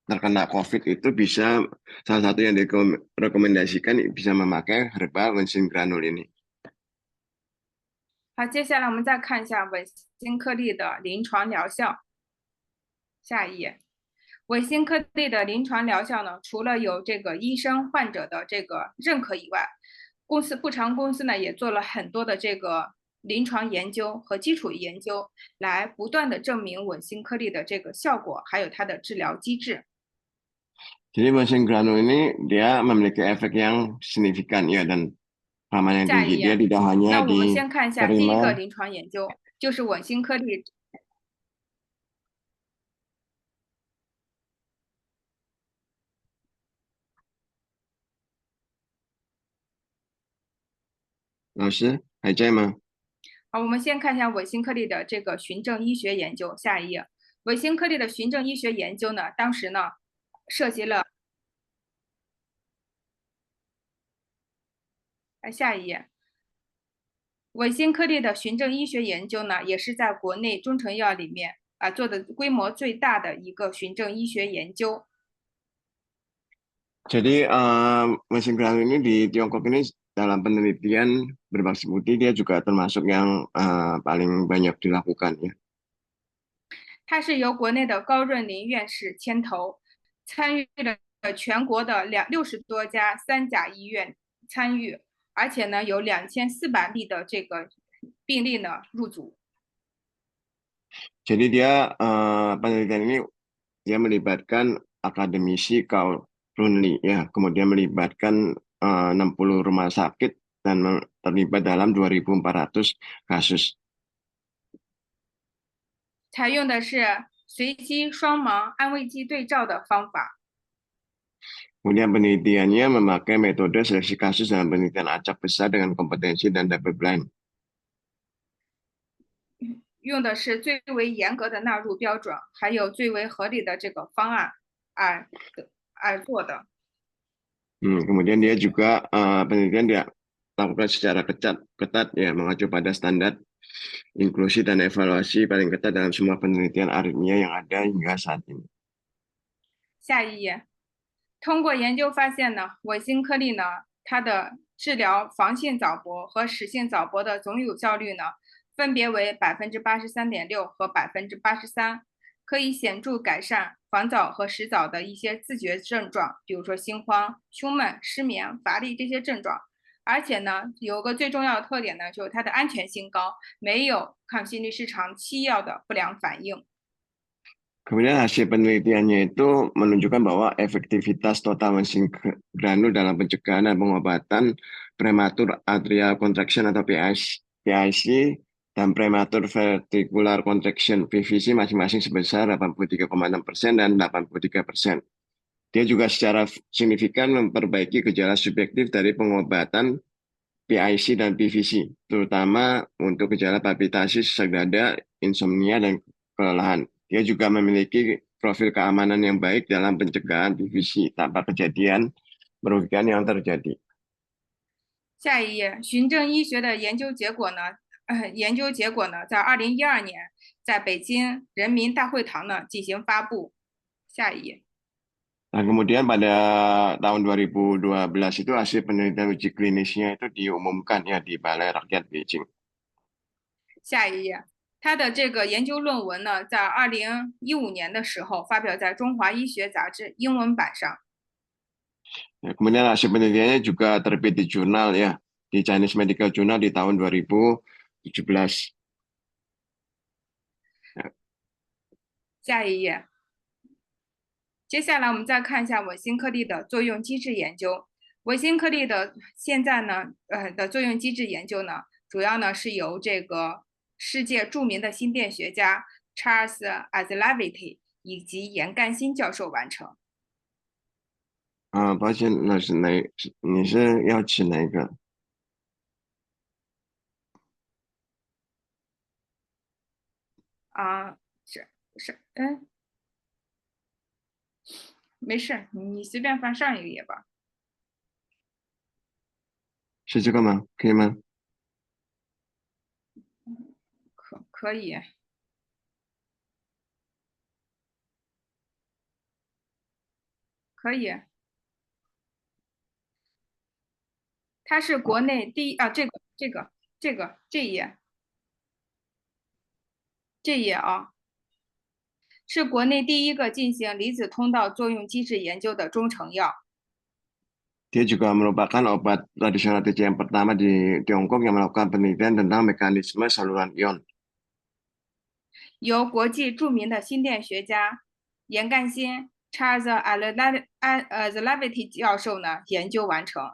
terkena COVID itu bisa, salah satu yang direkomendasikan bisa memakai herbal Wensin granul ini. 好，接下来我们再看一下韦辛颗粒的临床疗效。下一页。 韦辛颗粒的临床疗效呢，除了有这个医生患者的这个认可以外，不长公司呢也做了很多的这个临床研究和基础研究，来不断的证明韦辛颗粒的这个效果，还有它的治疗机制。 Jadi Wensin granul ini dia memiliki efek yang signifikan ya dan aman yang 下一 tinggi. Dia 页， tidak 那 hanya 我们先看一下第一个 diterima 临床研究，就是韦辛颗粒。 老师还在吗？ 好，我们先看一下韦辛颗粒的这个循证医学研究。下一页，韦辛颗粒的循证医学研究呢，当时呢涉及了，下一页，韦辛颗粒的循证医学研究呢，也是在国内中成药里面做的规模最大的一个循证医学研究。 Jadi Wensin granul ini di Tiongkok ini dalam penelitian berbasis putih dia juga termasuk yang paling banyak dilakukan ya. 它是由国内的高润林院士牵头，参与了全国的60多家3甲医院参与，而且呢有2400例的这个病例呢入组。 Jadi dia penelitian ini dia melibatkan akademisi Carl Runli ya, kemudian melibatkan 60 rumah sakit dan terlibat dalam 2.400 kasus. 采用的是随机双盲安慰剂对照的方法。 Kemudian penelitiannya memakai metode seleksi kasus dalam penelitian acak besar dengan kompetensi dan double blind. 用的是最为严格的纳入标准，还有最为合理的这个方案做的。 Kemudian dia juga penelitian dia lakukan secara ketat ya, mengacu pada standar inklusi dan evaluasi paling ketat dalam semua penelitian aritmia yang ada hingga saat ini. 下一页，通过研究发现呢，韦辛颗粒呢，它的治疗房性早搏和室性早搏的总有效率呢，分别为83.6%和83%，可以显著改善房早和室早的一些自觉症状，比如说心慌、胸闷、失眠、乏力这些症状。而且呢，有个最重要的特点呢，就是它的安全性高，没有抗心律失常期药的不良反应。 Kemudian hasil penelitiannya itu menunjukkan bahwa efektivitas total Wensin granul dalam pencegahan dan pengobatan prematur atrial contraction atau PIC dan prematur ventricular contraction PVC masing-masing sebesar 83,6% dan 83%. Dia juga secara signifikan memperbaiki gejala subjektif dari pengobatan PIC dan PVC, terutama untuk gejala palpitasi sesak dada, insomnia, dan kelelahan. Dia juga memiliki profil keamanan yang baik dalam pencegahan PVC tanpa kejadian merugikan yang terjadi. 下一页，循证医学的研究结果呢，在2012年在北京人民大会堂呢进行发布。下一页， Nah, kemudian pada tahun 2012 itu hasil penelitian uji klinisnya itu diumumkan ya di Balai Rakyat Beijing. 下一页，他的这个研究论文呢，在2015年的时候发表在《中华医学杂志》英文版上。 Ya, kemudian hasil penelitiannya juga terbit di jurnal ya, di Chinese Medical Journal di tahun 2017. 下一页，接下来我们再看一下稳心颗粒的作用机制研究。稳心颗粒的现在呢，的作用机制研究呢，主要呢是由这个世界著名的心电学家 Charles Azlavity 以及严干新教授完成。抱歉，那是你是要指哪一个？没事，你随便翻上一个页吧。是这个吗？可以吗？可以。可以。它是国内第一啊，这一页，这一页啊，是国内第一个进行离子通道作用机制研究的中成药。 Dia juga merupakan obat tradisional TC yang pertama di Tiongkok yang melakukan penelitian tentang mekanisme saluran ion. 由国际著名的心电学家严干新 Charles Azlavity 教授呢研究完成。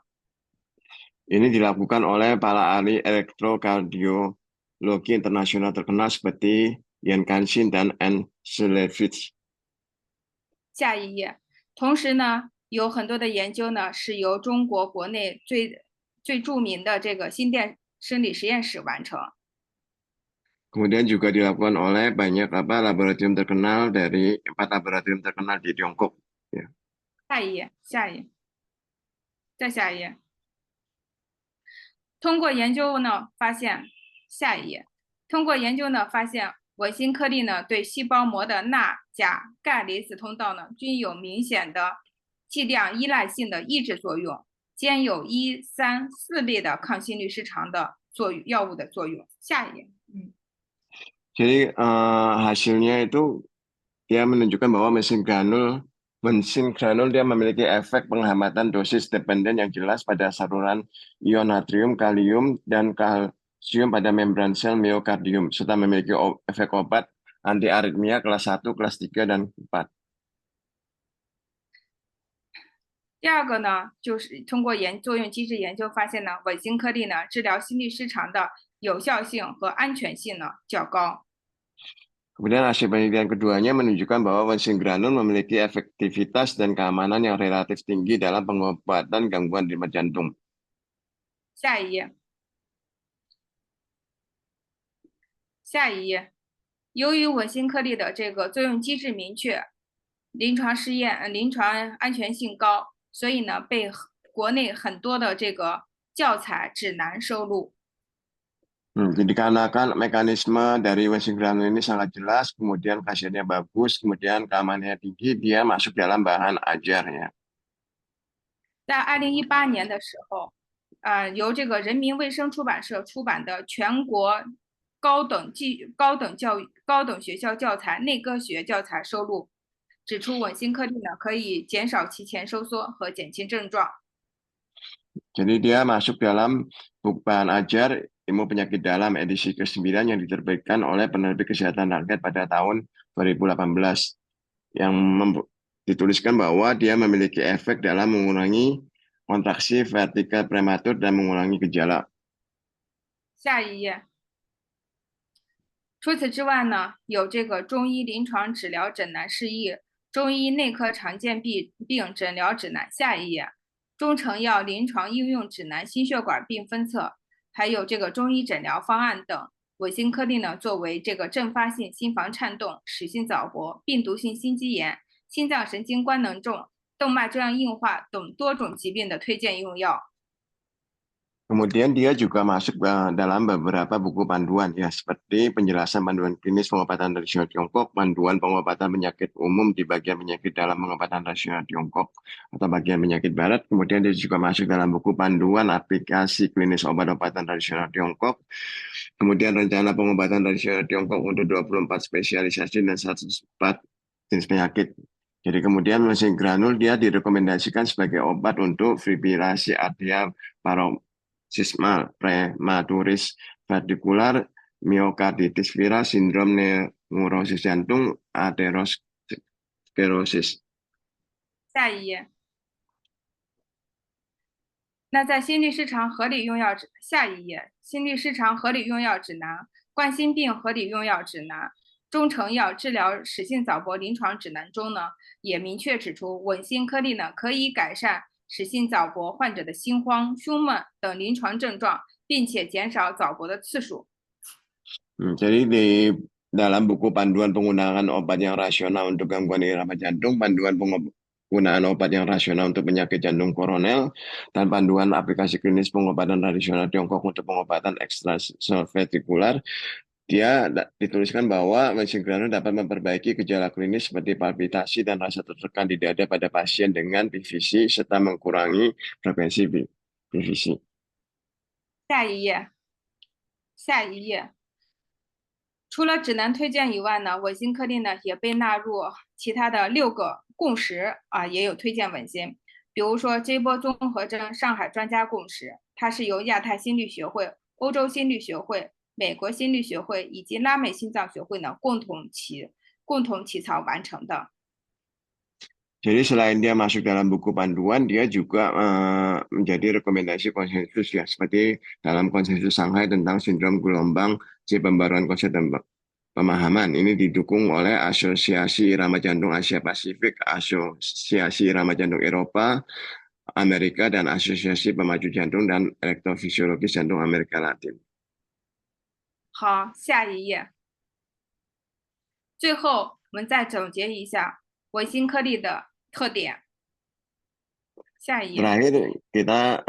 Ini dilakukan oleh para ahli elektrokardiologi internasional terkenal seperti Yan Kansin dan Anne Schleifitz. 下一页，同时呢，有很多的研究呢是由中国国内最著名的这个心电生理实验室完成。 Kemudian juga dilakukan oleh banyak laboratorium terkenal dari 4 laboratorium terkenal di Tiongkok. Ya. 下一页，下一页，再下一页。通过研究呢，发现下一页，通过研究呢，发现稳心颗粒呢对细胞膜的钠、钾、钙离子通道呢均有明显的剂量依赖性的抑制作用，兼有1、3、4类的抗心律失常的药物的作用。下一页，Jadi hasilnya itu dia menunjukkan bahwa mesin granul dia memiliki efek penghematan dosis dependen yang jelas pada saluran ion natrium, kalium, dan kalsium pada membran sel miokardium, serta memiliki efek obat anti aritmia kelas 1, kelas 3, dan 4. 第二个呢，就是通过作用机制研究发现呢，稳心颗粒呢治疗心律失常的有效性和安全性呢较高。 Kemudian hasil penelitian keduanya menunjukkan bahwa mesin granul memiliki efektivitas dan keamanan yang relatif tinggi dalam pengobatan gangguan ritme jantung. 下一页，下一页，由于稳心颗粒的这个作用机制明确，临床安全性高，所以呢被国内很多的这个教材指南收录。 Jadi karena kan mekanisme dari mesin granul ini sangat jelas, kemudian khasiatnya bagus, kemudian keamanannya tinggi, dia masuk dalam bahan ajar ya. 在2018年的时候，由这个人民卫生出版社出版的全国高等学校教材内科学教材收录，指出稳心颗粒呢可以减少期前收缩和减轻症状。 Jadi dia masuk dalam buku bahan ajar ilmu penyakit dalam edisi ke-9 yang diterbitkan oleh Penerbit Kesehatan Rakyat pada tahun 2018 yang dituliskan bahwa dia memiliki efek dalam mengurangi kontraksi vertikal prematur dan mengurangi gejala. 下一页。除此之外呢，有这个中医临床治疗诊断释义、中医内科常见病诊疗指南。下一页。中成药临床应用指南心血管病分册，还有这个中医诊疗方案等。韦新颗粒呢，作为这个阵发性心房颤动、室性早搏、病毒性心肌炎、心脏神经官能症、动脉粥样硬化等多种疾病的推荐用药。Kemudian dia juga masuk dalam beberapa buku panduan ya, seperti penjelasan panduan klinis pengobatan tradisional Tiongkok, panduan pengobatan penyakit umum di bagian penyakit dalam pengobatan tradisional Tiongkok atau bagian penyakit barat. Kemudian dia juga masuk dalam buku panduan aplikasi klinis obat-obatan tradisional Tiongkok. Kemudian rencana pengobatan tradisional Tiongkok untuk 24 spesialisasi dan 104 jenis penyakit. Jadi kemudian mesin granul dia direkomendasikan sebagai obat untuk fibrillasi atrial paroxysmal prematuris ventricular myocarditis viral sindrom neurosis jantung aterosklerosis. 下一页。那在心律失常合理用药指下一页，心律失常合理用药指南、冠心病合理用药指南、中成药治疗室性早搏临床指南中呢，也明确指出，稳心颗粒呢可以改善室性早搏患者的心慌、胸闷等临床症状，并且减少早搏的次数。Jadi di dalam buku panduan penggunaan obat yang rasional untuk gangguan irama jantung, panduan penggunaan obat yang rasional untuk penyakit jantung koroner, dan panduan aplikasi klinis pengobatan tradisional Tiongkok untuk pengobatan ekstraventrikular, dia dituliskan bahwa mesinggranul dapat memperbaiki gejala klinis seperti palpitasi dan rasa tertekan di dada pada pasien dengan PVC serta mengurangi frekuensi PVC. 下一页，下一页。除了指南推荐以外呢，稳心颗粒呢也被纳入其他的6个共识啊，也有推荐稳心。比如说这波综合征上海专家共识，它是由亚太心律学会、欧洲心律学会、美国心律学会以及拉美心脏学会呢共同起草完成的。Jadi selain dia masuk dalam buku panduan, dia juga menjadi rekomendasi konsensus ya, seperti dalam konsensus Shanghai tentang sindrom gelombang C pembaruan konsep dan pemahaman. Ini didukung oleh Asosiasi Irama Jantung Asia Pasifik, Asosiasi Irama Jantung Eropa, Amerika, dan Asosiasi Pemacu Jantung dan Elektrofisiologis Jantung Amerika Latin. 好，下一页。最后，我们再总结一下稳心颗粒的特点。下一页。 Terakhir kita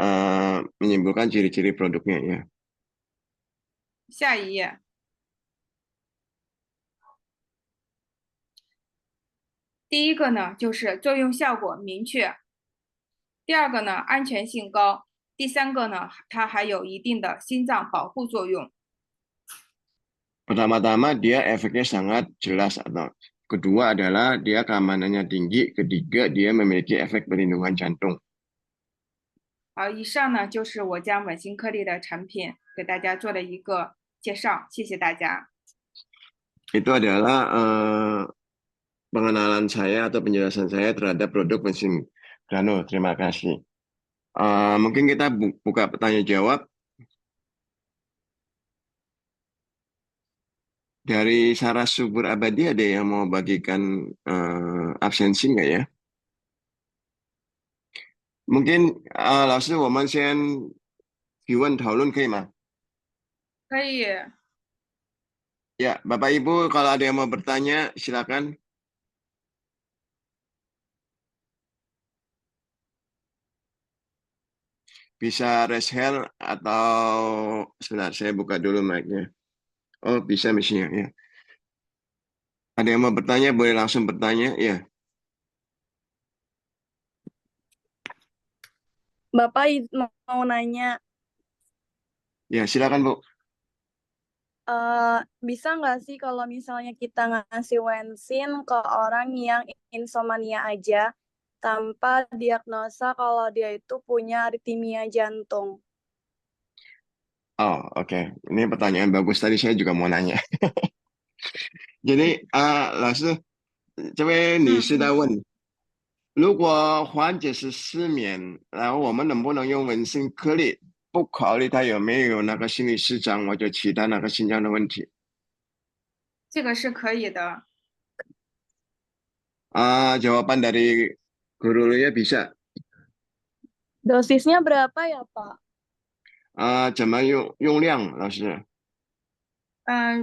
menyimpulkan ciri-ciri produknya ya. 下一页。第一个呢，就是作用效果明确；第二个呢，安全性高；第三个呢，它还有一定的心脏保护作用。 Pertama-tama dia efeknya sangat jelas atau kedua adalah dia keamanannya tinggi, ketiga dia memiliki efek perlindungan jantung. 好，以上呢就是我将稳心颗粒的产品给大家做了一个介绍，谢谢大家。 Itu adalah pengenalan saya atau penjelasan saya terhadap produk mesin granul. Terima kasih. Mungkin kita buka pertanyaan jawab. Dari Saras Subur Abadi ada yang mau bagikan absensi nggak ya? Mungkin 老师我们先提问讨论可以吗？可以。 Ya, Bapak Ibu kalau ada yang mau bertanya silakan. Bisa raise hand atau sebentar saya buka dulu mic-nya. Oh, bisa misinya ya. Ada yang mau bertanya boleh langsung bertanya ya. Bapak mau nanya, Ya, silakan Bu. bisa nggak sih kalau misalnya kita ngasih Wensin ke orang yang insomnia aja tanpa diagnosa kalau dia itu punya aritmia jantung? Oh, oke. Ini pertanyaan bagus. Tadi saya juga mau nanya. Jadi 老师，这位女士在问，如果患者是失眠，然后我们能不能用稳心颗粒，不考虑他有没有那个心理失常或者其他那个心脏的问题？ 这个是可以的。 Jawaban dari guru ya bisa. Dosisnya berapa ya, Pak? 怎么用量，老师？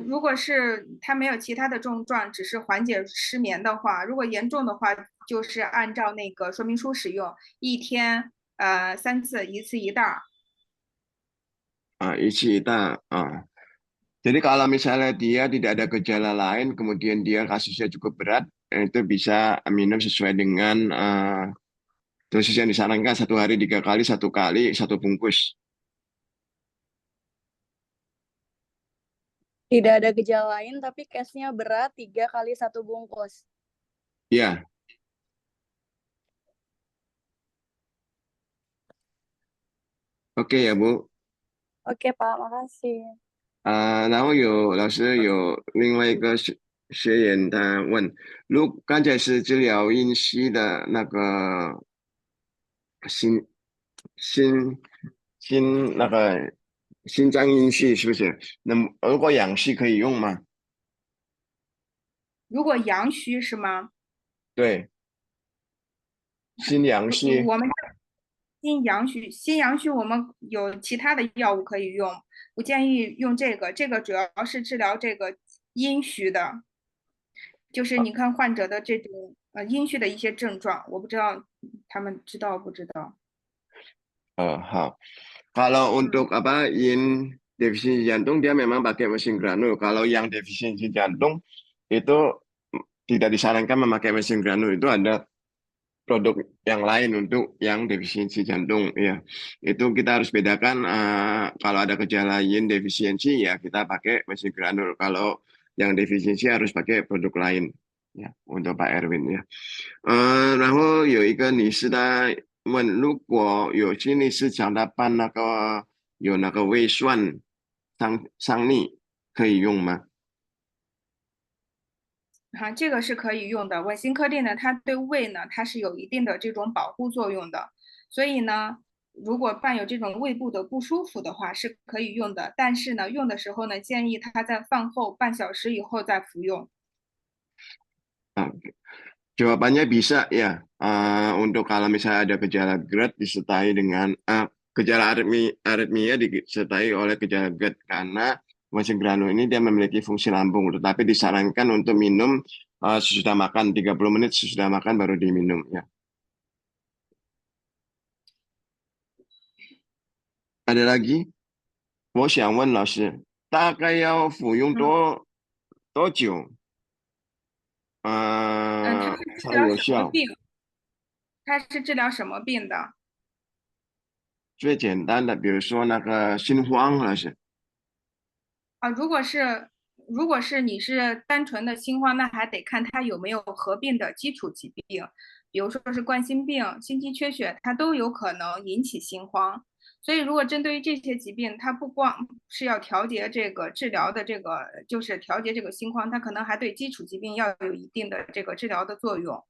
如果是他没有其他的症状，只是缓解失眠的话，如果严重的话，就是按照那个说明书使用，一天3次，一次一袋儿。Isi ita. Jadi kalau misalnya dia tidak ada gejala lain, kemudian dia kasusnya cukup berat, itu bisa minum sesuai dengan dosis yang disarankan 1 hari 3 kali, 1 kali 1 bungkus. Tidak ada gejala lain, tapi case-nya berat 3 kali 1 bungkus. Ya, oke ya Bu. Oke, Pak. Makasih. 然后老师有另外一个学员他问，刚才是治疗阴虚的那个心心那个心脏阴虚是不是？那么如果阳虚可以用吗？如果阳虚是吗？对，心阳虚。我们心阳虚我们有其他的药物可以用，不建议用这个。这个主要是治疗这个阴虚的，就是你看患者的这种阴虚的一些症状，我不知道他们知道不知道。好。Kalau untuk apa yin defisiensi jantung dia memang pakai mesin granul. Kalau yang defisiensi jantung itu tidak disarankan memakai mesin granul. Itu ada produk yang lain untuk yang defisiensi jantung. Ya, itu kita harus bedakan. Kalau ada gejala yin defisiensi ya kita pakai mesin granul. Kalau yang defisiensi harus pakai produk lain. Ya, untuk Pak Erwin ya. 然后有一个女士她问，如果有心理师找她办有那个胃酸伤逆，可以用吗？这个是可以用的。稳心颗粒呢，它对胃呢，它是有一定的这种保护作用的。所以呢，如果伴有这种胃部的不舒服的话，是可以用的。但是呢，用的时候呢，建议他在饭后半小时以后再服用。Jawabannya bisa ya. Untuk kalau misalnya ada gejala GERD disertai dengan gejala aritmia disertai oleh gejala GERD karena mesin granul ini dia memiliki fungsi lambung, tetapi disarankan untuk minum sesudah makan 30 menit sesudah makan baru diminum ya. Ada lagi? 我想问老师，大概要服用多久它是治才疗有效？什么病？它是治疗什么病的？最简单的，比如说那个心慌，老师。如果是你是单纯的心慌，那还得看它有没有合并的基础疾病，比如说是冠心病、心肌缺血，它都有可能引起心慌。所以，如果针对于这些疾病，它不光是要调节这个治疗的这个，就是调节这个心慌，它可能还对基础疾病要有一定的这个治疗的作用。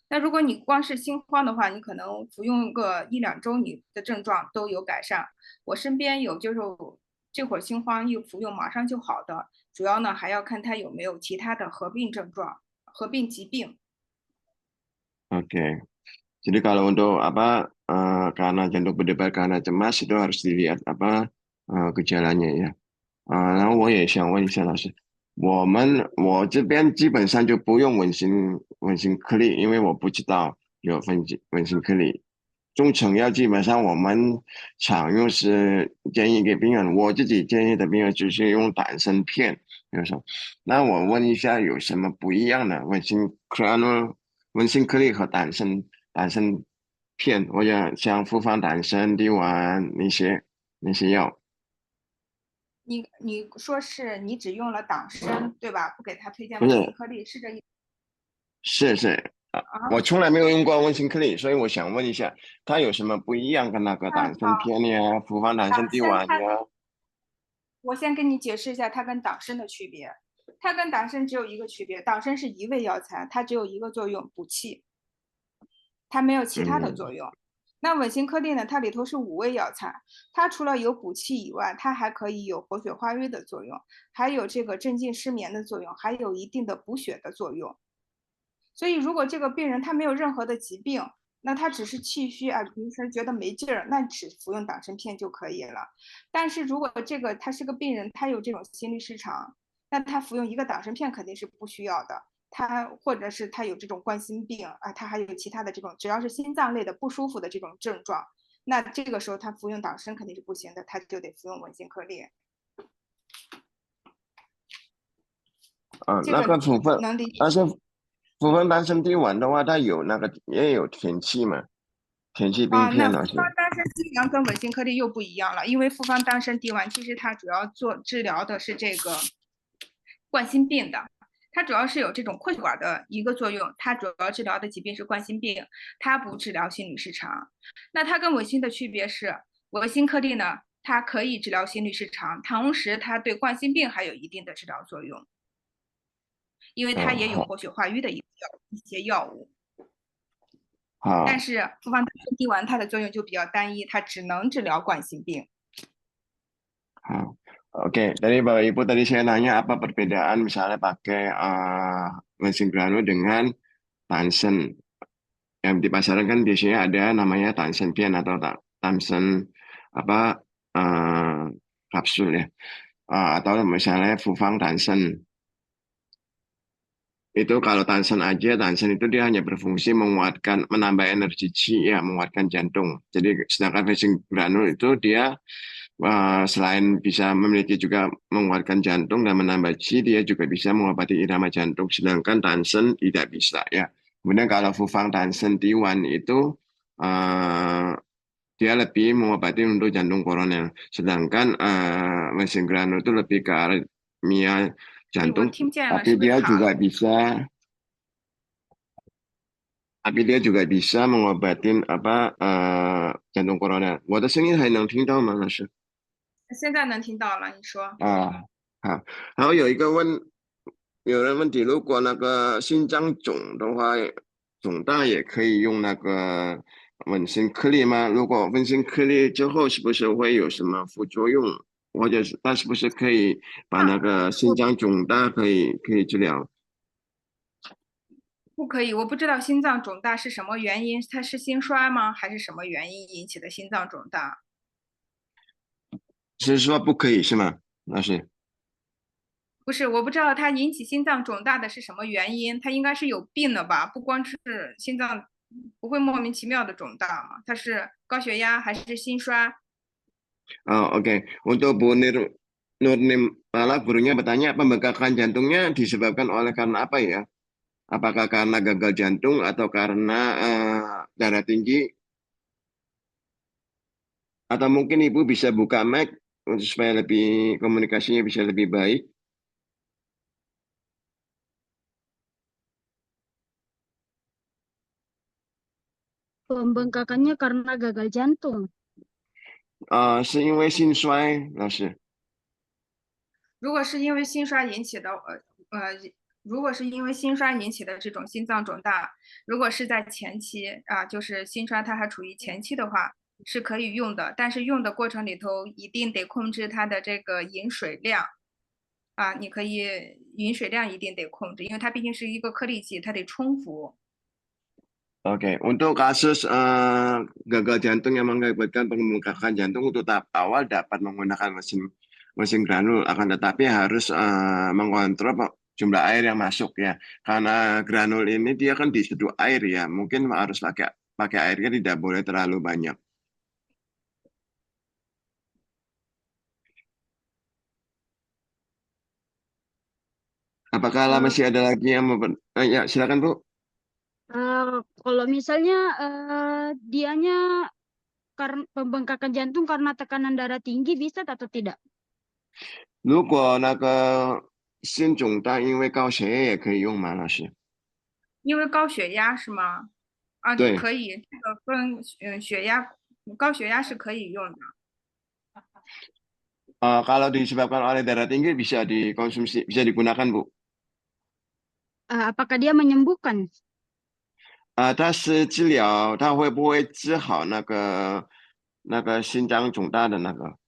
那如果你光是心慌的话，你可能服用个1-2周，你的症状都有改善。我身边有就是这会儿心慌一服用马上就好的，主要呢还要看他有没有其他的合并症状、合并疾病。Oke. Jadi kalau untuk karena jantung berdebar karena cemas itu harus dilihat gejalanya ya. 然后我也想问一下老师，我这边基本上就不用稳心颗粒，因为我不知道有稳心颗粒。中成药基本上我们常用是建议给病人，我自己建议的病人就是用胆参片，比如说，那我问一下有什么不一样的稳心颗粒和胆参片，我想像复方胆参、地丸那些药。你说是你只用了党参对吧？不给他推荐不是，稳心颗粒，是这意思是我啊？从来没有用过温馨颗粒，所以我想问一下，它有什么不一样跟那个那党参片呀、复方胆参党地参它，丸呀？我先跟你解释一下它跟党参的区别。它跟党参只有一个区别，党参是一味药材，它只有一个作用，补气。它没有其他的嗯作用。那稳心颗粒呢？它里头是5味药材，它除了有补气以外，它还可以有活血化瘀的作用，还有这个镇静失眠的作用，还有一定的补血的作用。所以，如果这个病人他没有任何的疾病，那他只是气虚啊，平时觉得没劲儿，那只服用党参片就可以了。但是如果这个他是个病人，他有这种心律失常，那他服用一个党参片肯定是不需要的。他或者是他有这种冠心病啊，他还有其他的这种只要是心脏类的不舒服的这种症状，那这个时候他服用党参肯定是不行的，他就得服用文心颗粒。这那个个处分，能理解。但是处分丹参滴丸的话，它有那个也有田气嘛，田气冰啊，那片那些。复方丹参滴丸跟文心颗粒又不一样了，因为复方丹参滴丸其实它主要做治疗的是这个冠心病的，它主要是有这种扩血管的一个作用，它主要治疗的疾病是冠心病，它不治疗心律失常。那它跟文心的区别是，文心颗粒呢，它可以治疗心律失常，同时它对冠心病还有一定的治疗作用，因为它也有好，活血化瘀的一些药物。但好，是复方丹参滴丸它的作用就比较单一，它只能治疗冠心病。好。Oke, dari Bapak Ibu tadi saya nanya apa perbedaan misalnya pakai mesin granul dengan Tansen. Yang di pasaran kan biasanya ada namanya Tansen Pian atau Tansen apa kapsul ya. Atau misalnya Fufang Tansen. Itu kalau Tansen aja, Tansen itu dia hanya berfungsi menguatkan, menambah energi Qi ya, menguatkan jantung. Jadi sedangkan facing granul itu dia selain bisa memiliki juga menguatkan jantung dan menambah Qi, dia juga bisa mengobati irama jantung. Sedangkan Tansen tidak bisa ya. Kemudian kalau Fufang Tansen T1 itu eh, dia lebih mengobati untuk jantung koroner. Sedangkan mesin granul itu lebih ke aritmia 哎，我 jantung, 听不见了，是 tapi 不是 dia 卡 juga 了？bisa tapi dia juga bisa mengobatin apa jantung koroner. 我的声音还能听到吗，老师？现在能听到了，你说。好，然后有人问题，如果那个心脏肿的话，肿大也可以用那个稳心颗粒吗？如果稳心颗粒之后，是不是会有什么副作用？或者是它是不是可以把那个心脏肿大可以治疗？不可以，我不知道心脏肿大是什么原因，它是心衰吗？还是什么原因引起的心脏肿大？是说不可以是吗？老师？不是，我不知道它引起心脏肿大的是什么原因，它应该是有病的吧？不光是心脏，不会莫名其妙的肿大嘛？它是高血压还是心衰？Oke. Untuk Bu Nurnim Malah gurunya bertanya, pembengkakan jantungnya disebabkan oleh karena apa ya? Apakah karena gagal jantung atau karena darah tinggi? Atau mungkin Ibu bisa buka mic supaya lebih komunikasinya bisa lebih baik? Pembengkakannya karena gagal jantung. 是因为心衰，老师。如果是因为心衰引起的，如果是因为心衰引起的这种心脏肿大，如果是在前期啊，就是心衰它还处于前期的话，是可以用的，但是用的过程里头一定得控制它的这个饮水量啊，你可以饮水量一定得控制，因为它毕竟是一个颗粒剂，它得充足。Oke, untuk kasus gagal jantung yang mengakibatkan pembengkakan jantung untuk tahap awal dapat menggunakan mesin mesin granul, akan tetapi harus mengontrol jumlah air yang masuk ya. Karena granul ini dia kan diseduh air ya, mungkin harus pakai pakai airnya tidak boleh terlalu banyak. Apakah Eh, masih ada lagi yang mau ya, silakan Bu. Kalau misalnya dianya karena pembengkakan jantung karena tekanan darah tinggi bisa atau tidak? 如果那个心肿大，因为高血压也可以用吗，老师？因为高血压是吗？啊，对。可以，这个跟血压高血压是可以用的。Kalau disebabkan oleh darah tinggi bisa dikonsumsi, bisa digunakan, Bu. Apakah dia menyembuhkan? 它是治疗，它会不会治好那个心脏肿大的那个？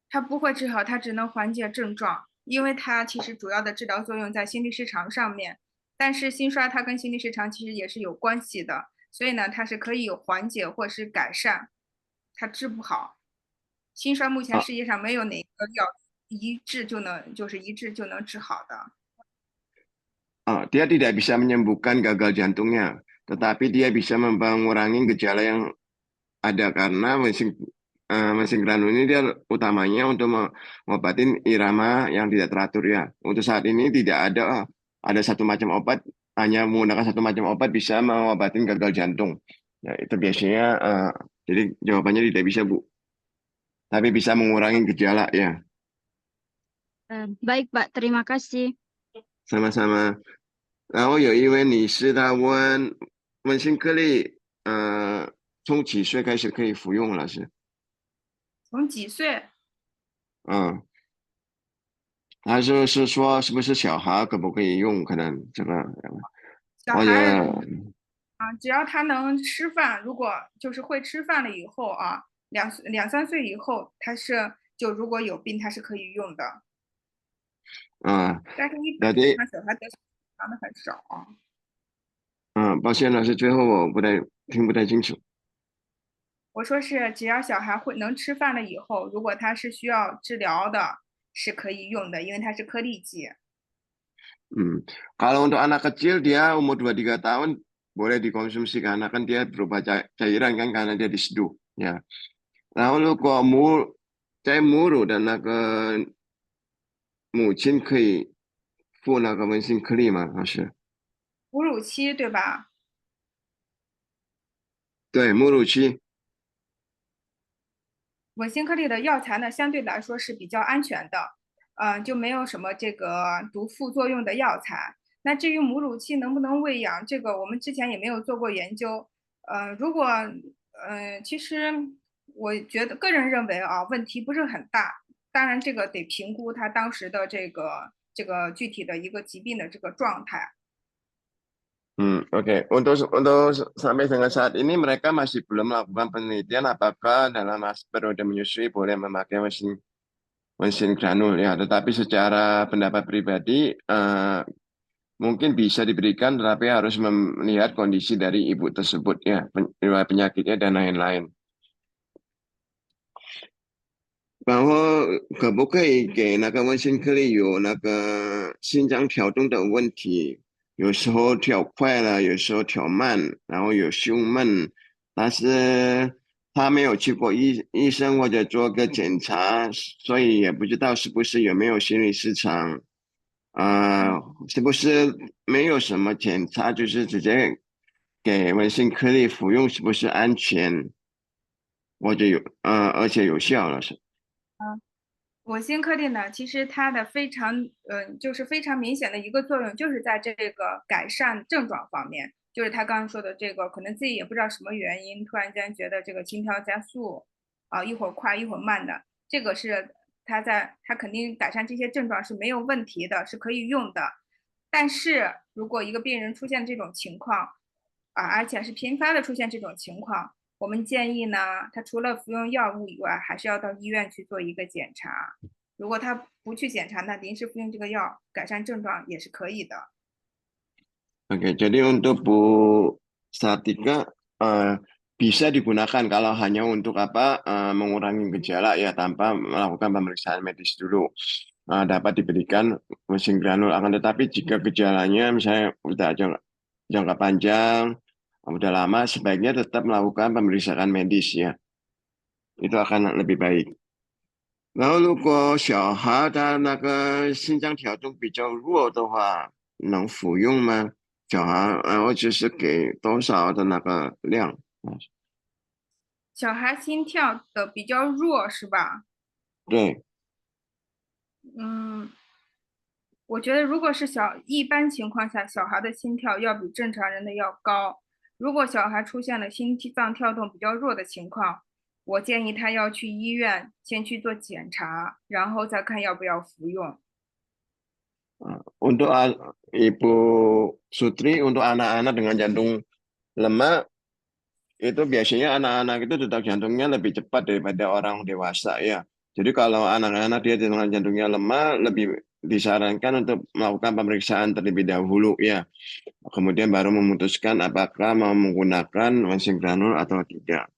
它不会治好，它只能缓解症状，因为它其实主要的治疗作用在心律失常上面。但是心衰它跟心律失常其实也是有关系的，所以呢，它是可以缓解或是改善，它治不好。心衰目前世界上没有哪个药一治就能治好的。Dia tidak bisa menyembuhkan gagal jantungnya, tetapi dia bisa mengurangi gejala yang ada karena mesin granul ini dia utamanya untuk mengobatin irama yang tidak teratur ya. Untuk saat ini tidak ada satu macam obat, hanya menggunakan satu macam obat bisa mengobatin gagal jantung. Ya, itu biasanya jadi jawabannya tidak bisa, Bu. Tapi bisa mengurangi gejala ya. Baik, Pak. Terima kasih. Sama-sama. 然后有一位女士她问，温馨颗粒，从几岁开始可以服用了？是，从几岁？嗯，她说是不是小孩可不可以用？可能这个，我也小孩只要他能吃饭，如果就是会吃饭了以后啊，两三岁以后，就如果有病，他是可以用的。但是一般berarti 小孩得肠的很少啊。抱歉老师，最后我听不太清楚。我说是，只要小孩能吃饭了以后，如果他是需要治疗的，是可以用的，因为它是颗粒剂。Kalau untuk anak kecil dia umur 2-3 tahun boleh dikonsumsi karena kan dia berupa cairan kan karena dia diseduh ya. 然后如果在母乳的那个母亲可以服那个温馨颗粒吗？老师？哺乳期对吧？对，母乳期。稳心颗粒的药材呢，相对来说是比较安全的，就没有什么这个毒副作用的药材。那至于母乳期能不能喂养，这个我们之前也没有做过研究。如果其实我觉得个人认为啊，问题不是很大。当然，这个得评估他当时的这个具体的一个疾病的这个状态。Oke. Untuk sampai dengan saat ini mereka masih belum melakukan penelitian apakah dalam periode menyusui boleh memakai mesin granul ya. Tetapi secara pendapat pribadi mungkin bisa diberikan, tetapi harus melihat kondisi dari ibu tersebut ya, penyakitnya dan lain-lain. 然后可不可以给那个温馨颗粒有那个心脏跳动的问题？有时候跳快了，有时候跳慢，然后有胸闷，但是他没有去过医生或者做个检查，所以也不知道是不是有没有心理失常，是不是没有什么检查，就是直接给温馨颗粒服用，是不是安全，或者而且有效了是？稳心颗粒呢，其实它的就是非常明显的一个作用，就是在这个改善症状方面，就是他刚刚说的这个，可能自己也不知道什么原因，突然间觉得这个心跳加速，一会儿快一会儿慢的，这个是他肯定改善这些症状是没有问题的，是可以用的。但是如果一个病人出现这种情况，而且是频繁的出现这种情况，我们建议呢，他除了服用药物以外，还是要到医院去做一个检查。如果他不去检查，那临时服用这个药改善症状也是可以的。Oke, jadi untuk Bu Satika bisa digunakan kalau hanya untuk mengurangi gejala ya tanpa melakukan pemeriksaan medis dulu. Dapat diberikan mesin granul, akan tetapi jika gejalanya misalnya udah jangka panjang, udah lama, sebaiknya tetap melakukan pemeriksaan medis ya. Itu akan lebih baik. 然后，如果小孩他那个心脏跳动比较弱的话，能服用吗？小孩，然后就是给多少的那个量？小孩心跳的比较弱是吧？对，我觉得如果是一般情况下，小孩的心跳要比正常人的要高。如果小孩出现了心脏跳动比较弱的情况，我建议他要去医院先去做检查，然后再看要不要服用。Untuk Ibu Sutri, untuk anak-anak dengan jantung lemah, itu biasanya anak-anak itu detak jantungnya lebih cepat daripada orang dewasa ya. Jadi kalau anak-anak dia dengan jantungnya lemah, lebih disarankan untuk melakukan pemeriksaan terlebih dahulu ya. Kemudian baru memutuskan apakah mau menggunakan wensing granul atau tidak.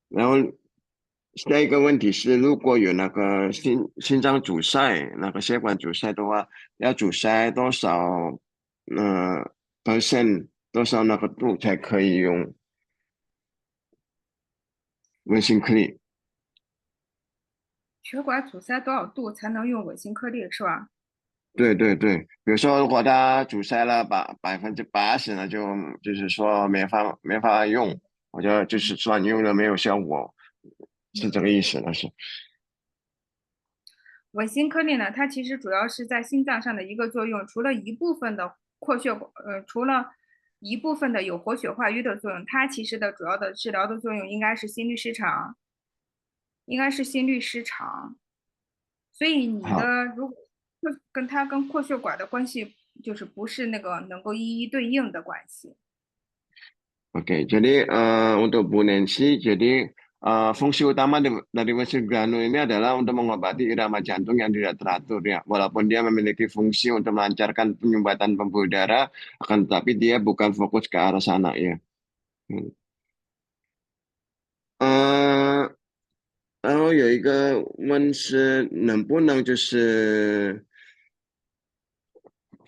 然后下一个问题是，如果有那个心脏阻塞、那个血管阻塞的话，要阻塞多少%多少那个度才可以用温馨颗粒？血管阻塞多少度才能用稳心颗粒是吧？对对对，比如说如果它阻塞了80%呢，就是说没法用，我觉得就是算用了没有效果，是这个意思，那是。稳心颗粒呢，它其实主要是在心脏上的一个作用，除了一部分的有活血化瘀的作用，它其实的主要的治疗的作用应该是心律失常，所以你好的如果跟扩血管的关系就是不是那个能够一一对应的关系。Oke, jadi untuk Bu Nancy, jadi fungsi utama dari mesin granul ini adalah untuk mengobati irama jantung yang tidak teratur ya. Walaupun dia memiliki fungsi untuk melancarkan penyumbatan pembuluh darah, akan tetapi dia bukan fokus ke arah sana ya. Hmm. 然后有一个问是能不能就是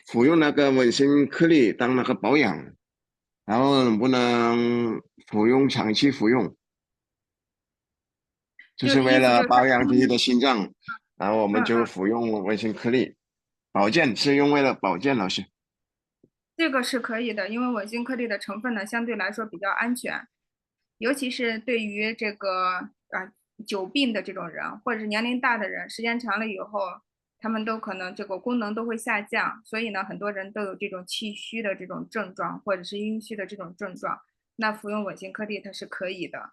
服用那个稳心颗粒当那个保养，然后能不能长期服用？就是为了保养自己的心脏，然后我们就服用维生颗粒。保健是用为了保健，老师。这个是可以的，因为稳心颗粒的成分呢相对来说比较安全，尤其是对于这个久病的这种人，或者是年龄大的人，时间长了以后，他们都可能这个功能都会下降，所以呢，很多人都有这种气虚的这种症状，或者是阴虚的这种症状，那服用稳心颗粒它是可以的。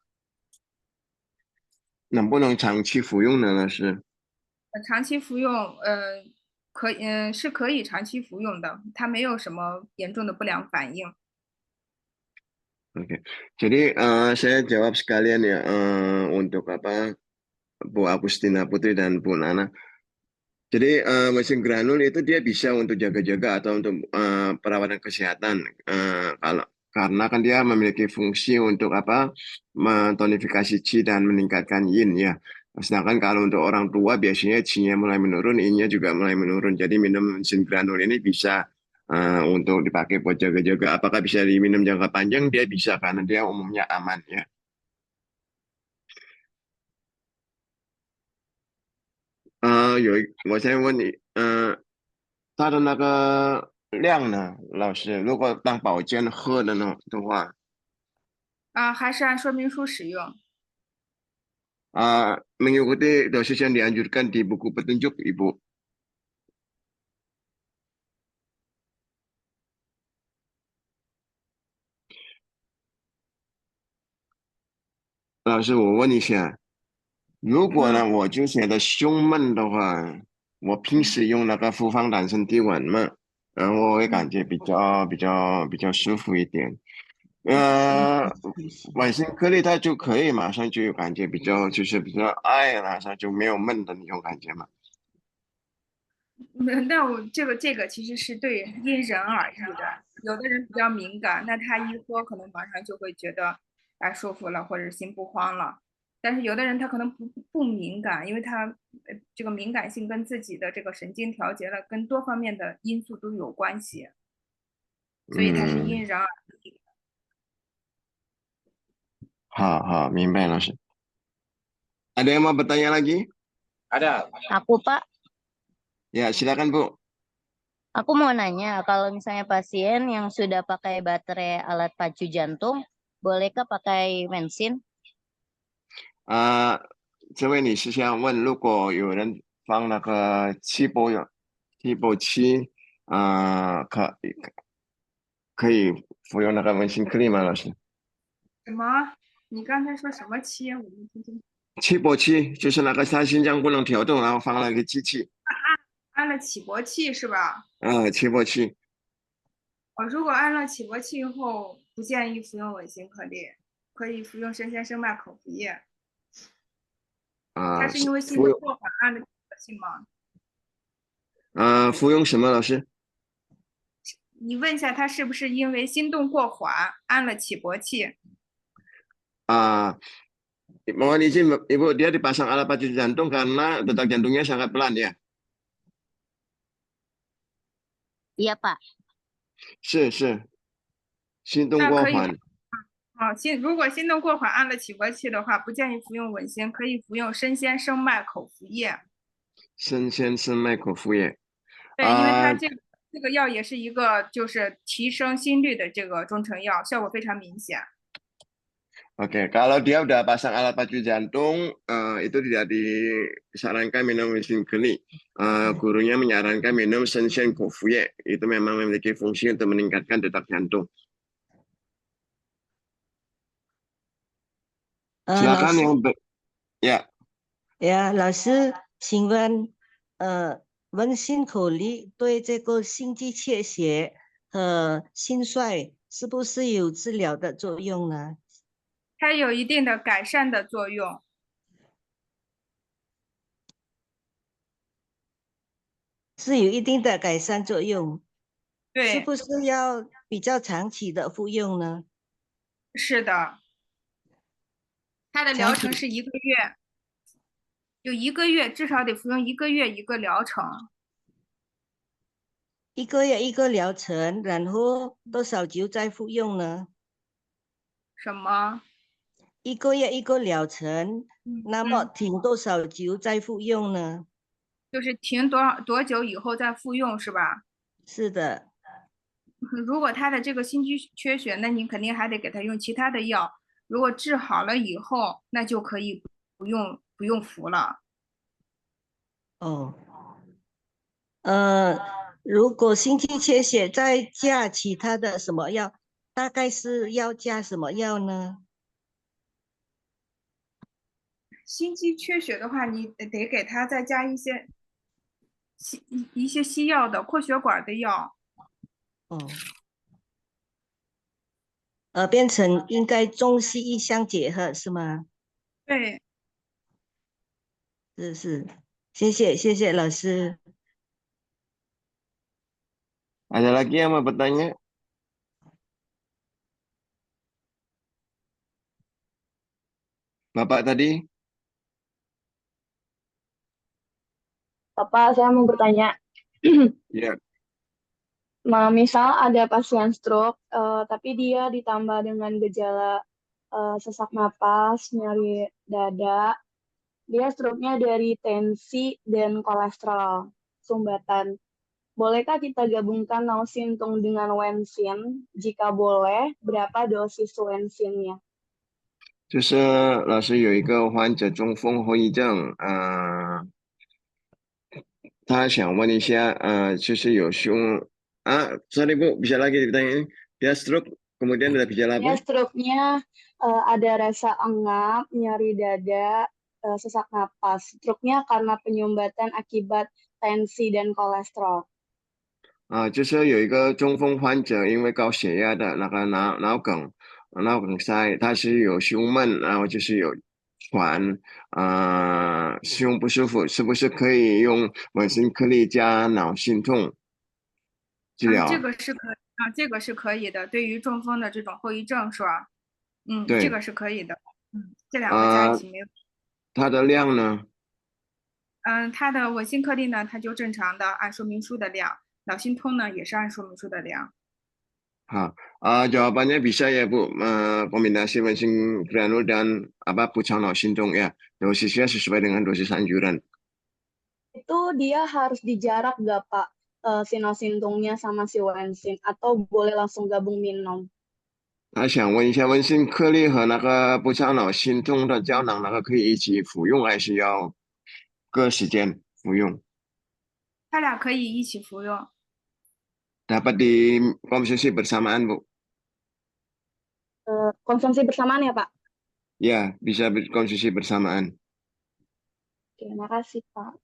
能不能长期服用呢？老师？长期服用，是可以长期服用的，它没有什么严重的不良反应。Oke, jadi saya jawab sekalian ya untuk apa Bu Agustina Putri dan Bu Nana. Jadi mesin granul itu dia bisa untuk jaga-jaga atau untuk perawatan kesehatan. Kalau karena kan dia memiliki fungsi untuk apa mentonifikasi qi dan meningkatkan yin ya. Sedangkan kalau untuk orang tua biasanya qi-nya mulai menurun, yin-nya juga mulai menurun. Jadi minum mesin granul ini bisa untuk dipakai buat jaga-jaga. Apakah bisa diminum jangka panjang? Dia bisa karena dia umumnya aman ya. 我先问你，它的那个量呢，老师，如果当保健喝的话，还是按说明书使用。mengikuti dosis yang dianjurkan di buku petunjuk, Ibu. 老师，我问一下，如果呢，我就觉得胸闷的话，我平时用那个复方丹参地丸嘛，然后我会感觉比较舒服一点。晚上颗粒它就可以马上就有感觉就是比较爱，马上就没有闷的那种感觉嘛。那我这个其实是因人而异的，有的人比较敏感，那他一喝可能马上就会觉得舒服了，或者心不慌了。但是有的人他可能不敏感，因为他这个敏感性跟自己的这个神经调节了，跟多方面的因素都有关系，所以它是因人而异。好，明白老师。Ada yang mau bertanya lagi? Ada. Aku, Pak. Ya, silakan Bu. Aku mau nanya, kalau misalnya pasien yang sudah pakai baterai alat pacu jantung, bolehkah pakai Mensin? 这位女士想问，如果有人放那个气波器，可以服用那个温馨颗粒吗？老师？什么？你刚才说什么期？我没听清。气波器就是那个他心脏不能调动，然后放了一个机器。安了起搏器是吧？气波器。如果安了起搏器以后，不建议服用稳心颗粒，可以服用神仙生脉口服液。它是因为心的做法按的起搏器吗？服用什么老师？你问一下他是不是因为心动过缓安了起搏器？ Ah, mohon izin Ibu, dia dipasang alat pacu jantung karena detak jantungnya sangat pelan ya. Iya, Pak. 是，心动那可以过缓。如果心动过缓按了起搏器的话，不建议服用稳心，可以服用生鲜生脉口服液。生鲜生脉口服液。对，因为它这个药也是一个就是提升心率的这个中成药，效果非常明显。Oke, kalau dia udah pasang alat pacu jantung, itu tidak disarankan minum mesin keli. Gurunya menyarankan minum Senshen Kofuye. Itu memang memiliki fungsi untuk meningkatkan detak jantung. 老 Silakan 师 yang ya, 呀，老师，请问，温馨口力对这个心肌缺血和心衰是不是有治疗的作用呢？它有一定的改善的作用。是有一定的改善作用，是对，不是要比较长期的服用呢？是的，它的疗程是1个月，就1个月，至少得服用1个月一个疗程。一个月一个疗程，然后多少周再服用呢？什么？一个月一个疗程，那么嗯，停多少周再服用呢？就是停多久以后再服用是吧？是的，如果他的这个心肌缺血，那你肯定还得给他用其他的药。如果治好了以后，那就可以不用服了。哦，如果心肌缺血再加其他的什么药，大概是要加什么药呢？心肌缺血的话，你得给他再加一些西药的扩血管的药。哦，变成应该中西医相结合是吗？对，是，谢谢老师。 ada lagi yang mau bertanya? Bapak tadi? Bapak, saya mau bertanya, Ya, misal ada pasien stroke, tapi dia ditambah dengan gejala sesak napas, nyeri dada, dia stroke-nya dari tensi dan kolesterol sumbatan. Bolehkah kita gabungkan Nausintung dengan Wensin? Jika boleh, berapa dosis Wensinnya? 就是老师有一个患者中风后遗症，他想问一下，就是有sorry Bu, bisa lagi ditanya, dia stroke, kemudian ada gejala Dia apa? stroke-nya ada rasa engap, nyeri dada, sesak napas. Stroke-nya karena penyumbatan akibat tensi dan kolesterol. 就是有一个中风患者，因为高血压的那个脑梗塞，他是有胸闷，然后就是有喘，胸不舒服，是不是可以用稳心颗粒加脑心痛治疗？这个是可以的。对于中风的这种后遗症是吧？这对，个是可以的。这两个加一起没有。它的量呢？它的稳心颗粒呢，它就正常的按说明书的量，脑心通呢也是按说明书的量。好，jawabannya bisa ya Bu, kombinasi bensin granul dan pucang脑心痛ya, dosisnya sesuai dengan dosis anjuran. Itu dia harus dijarak nggak Pak, si Nausintungnya sama si Wensin, atau boleh langsung gabung minum? 他想问一下，温心颗粒和那个不伤脑心痛的胶囊，那个可以一起服用，还是要各时间服用？它俩可以一起服用。Dapat dikonsumsi bersamaan, Bu? Konsumsi bersamaan ya Pak? Ya, bisa dikonsumsi bersamaan. Terima kasih Pak.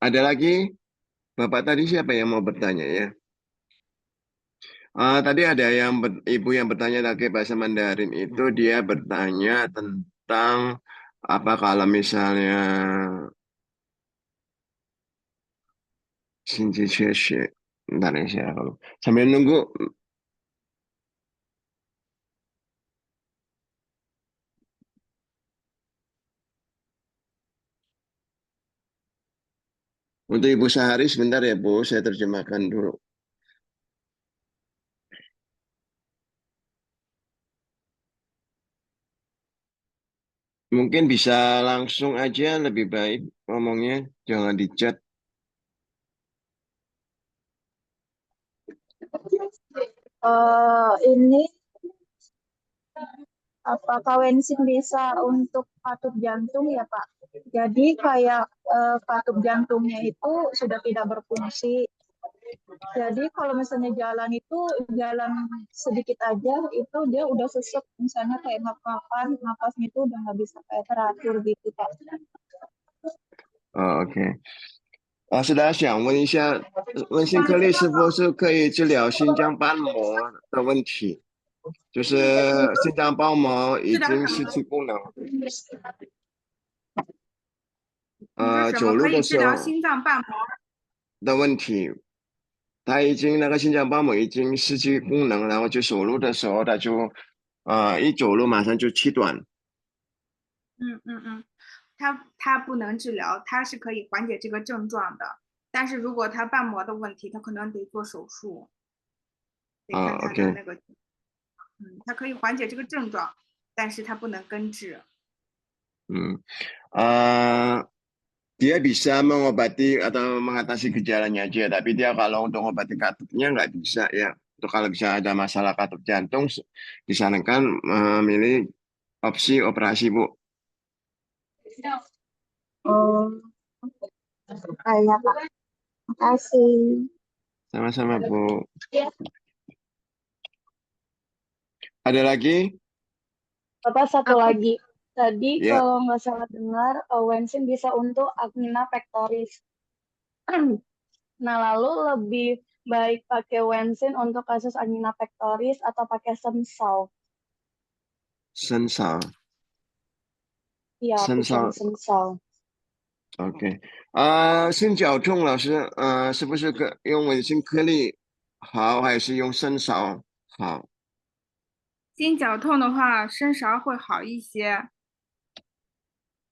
Ada lagi? Bapak tadi siapa yang mau bertanya ya? Tadi ada ibu yang bertanya pakai bahasa Mandarin itu dia bertanya tentang apa kalau misalnya 心肌缺血. Bentar ya saya kalau sambil nunggu. Untuk Ibu Sahari sebentar ya Bu, saya terjemahkan dulu. Mungkin bisa langsung aja lebih baik ngomongnya, jangan di chat. Ini apakah Wensin bisa untuk katup jantung ya Pak? Jadi kayak katup jantungnya itu sudah tidak berfungsi. Jadi kalau misalnya jalan itu jalan sedikit aja itu dia udah sesek, misalnya kayak ngap-ngapan, napasnya itu udah nggak bisa kayak teratur gitu Pak. OK，是大家想问一下，问心颗粒是否是可以治疗心脏瓣膜的问题？就是心脏瓣膜已经失去功能，你说什走么可以治路的时候疗心脏瓣膜？的问题，他已经那个心脏瓣膜已经失去功能，然后就走路的时候他就一走路马上就气短。它不能治疗，它是可以缓解这个症状的。但是如果它瓣膜的问题，它可能得做手术，得看它的OK，那个，它可以缓解这个症状，但是它不能根治。dia bisa mengobati atau mengatasi gejalanya aja, tapi dia kalau untuk mengobati katupnya nggak bisa ya. Untuk kalau bisa ada masalah katup jantung, disarankan memilih opsi operasi Bu. Oh, kayak Pak. Makasih. Sama-sama Bu. Ada lagi? Bapak satu lagi. Tadi Ya. kalau nggak salah dengar, Wensin bisa untuk angina pectoris. Nah, lalu lebih baik pakai Wensin untuk kasus angina pectoris atau pakai Sensal? Sensal. Iya, Sensal. Sensal. OK，心绞痛老师，是不是用稳心颗粒好，还是用生勺好？心绞痛的话，生勺会好一些。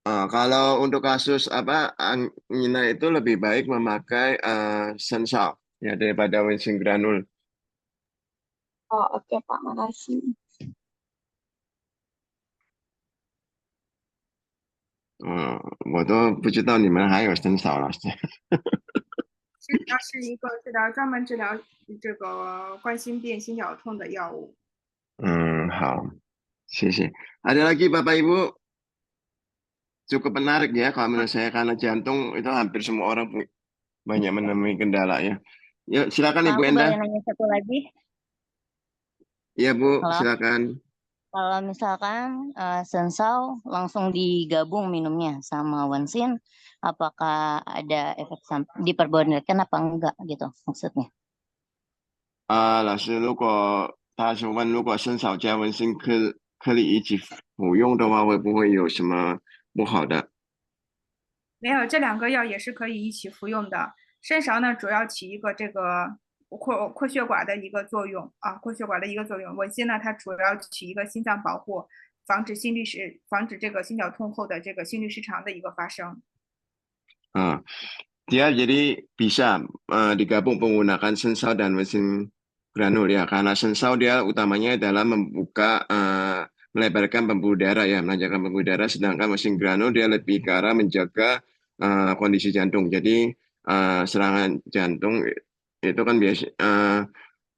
Kalau untuk kasus angina itu lebih baik memakai sensal ya daripada Winsing granul. Oh, oke Pak, makasih. 我都不知道你们还有生勺老师。生勺是一个专门治疗这个冠心病、心绞痛的药物。好，谢谢。Ada lagi Bapak Ibu? Cukup menarik ya kalau menurut saya karena jantung itu hampir semua orang banyak menemui kendala ya. Ya silakan Ibu Aku Endah. boleh nanya satu lagi? Iya Bu, Halo? silakan. Kalau misalkan Sensal langsung digabung minumnya sama Wensin, apakah ada efek diperbolehkan apa enggak gitu maksudnya? 老师，他是问，如果生少加温性颗粒一起服用的话，会不会有什么不好的？没有，这两个药也是可以一起服用的。生勺呢，主要起一个这个扩血管的一个作用啊，扩血管的一个作用。稳心呢，它主要起一个心脏保护，防止这个心绞痛后的这个心律失常的一个发生。Dia jadi bisa digabung menggunakan sensau dan mesin granul ya, karena sensau dia utamanya adalah melebarkan pembuluh darah ya, melancarkan pembuluh darah, sedangkan mesin granul dia lebih ke arah menjaga kondisi jantung. Jadi serangan jantung itu kan biasa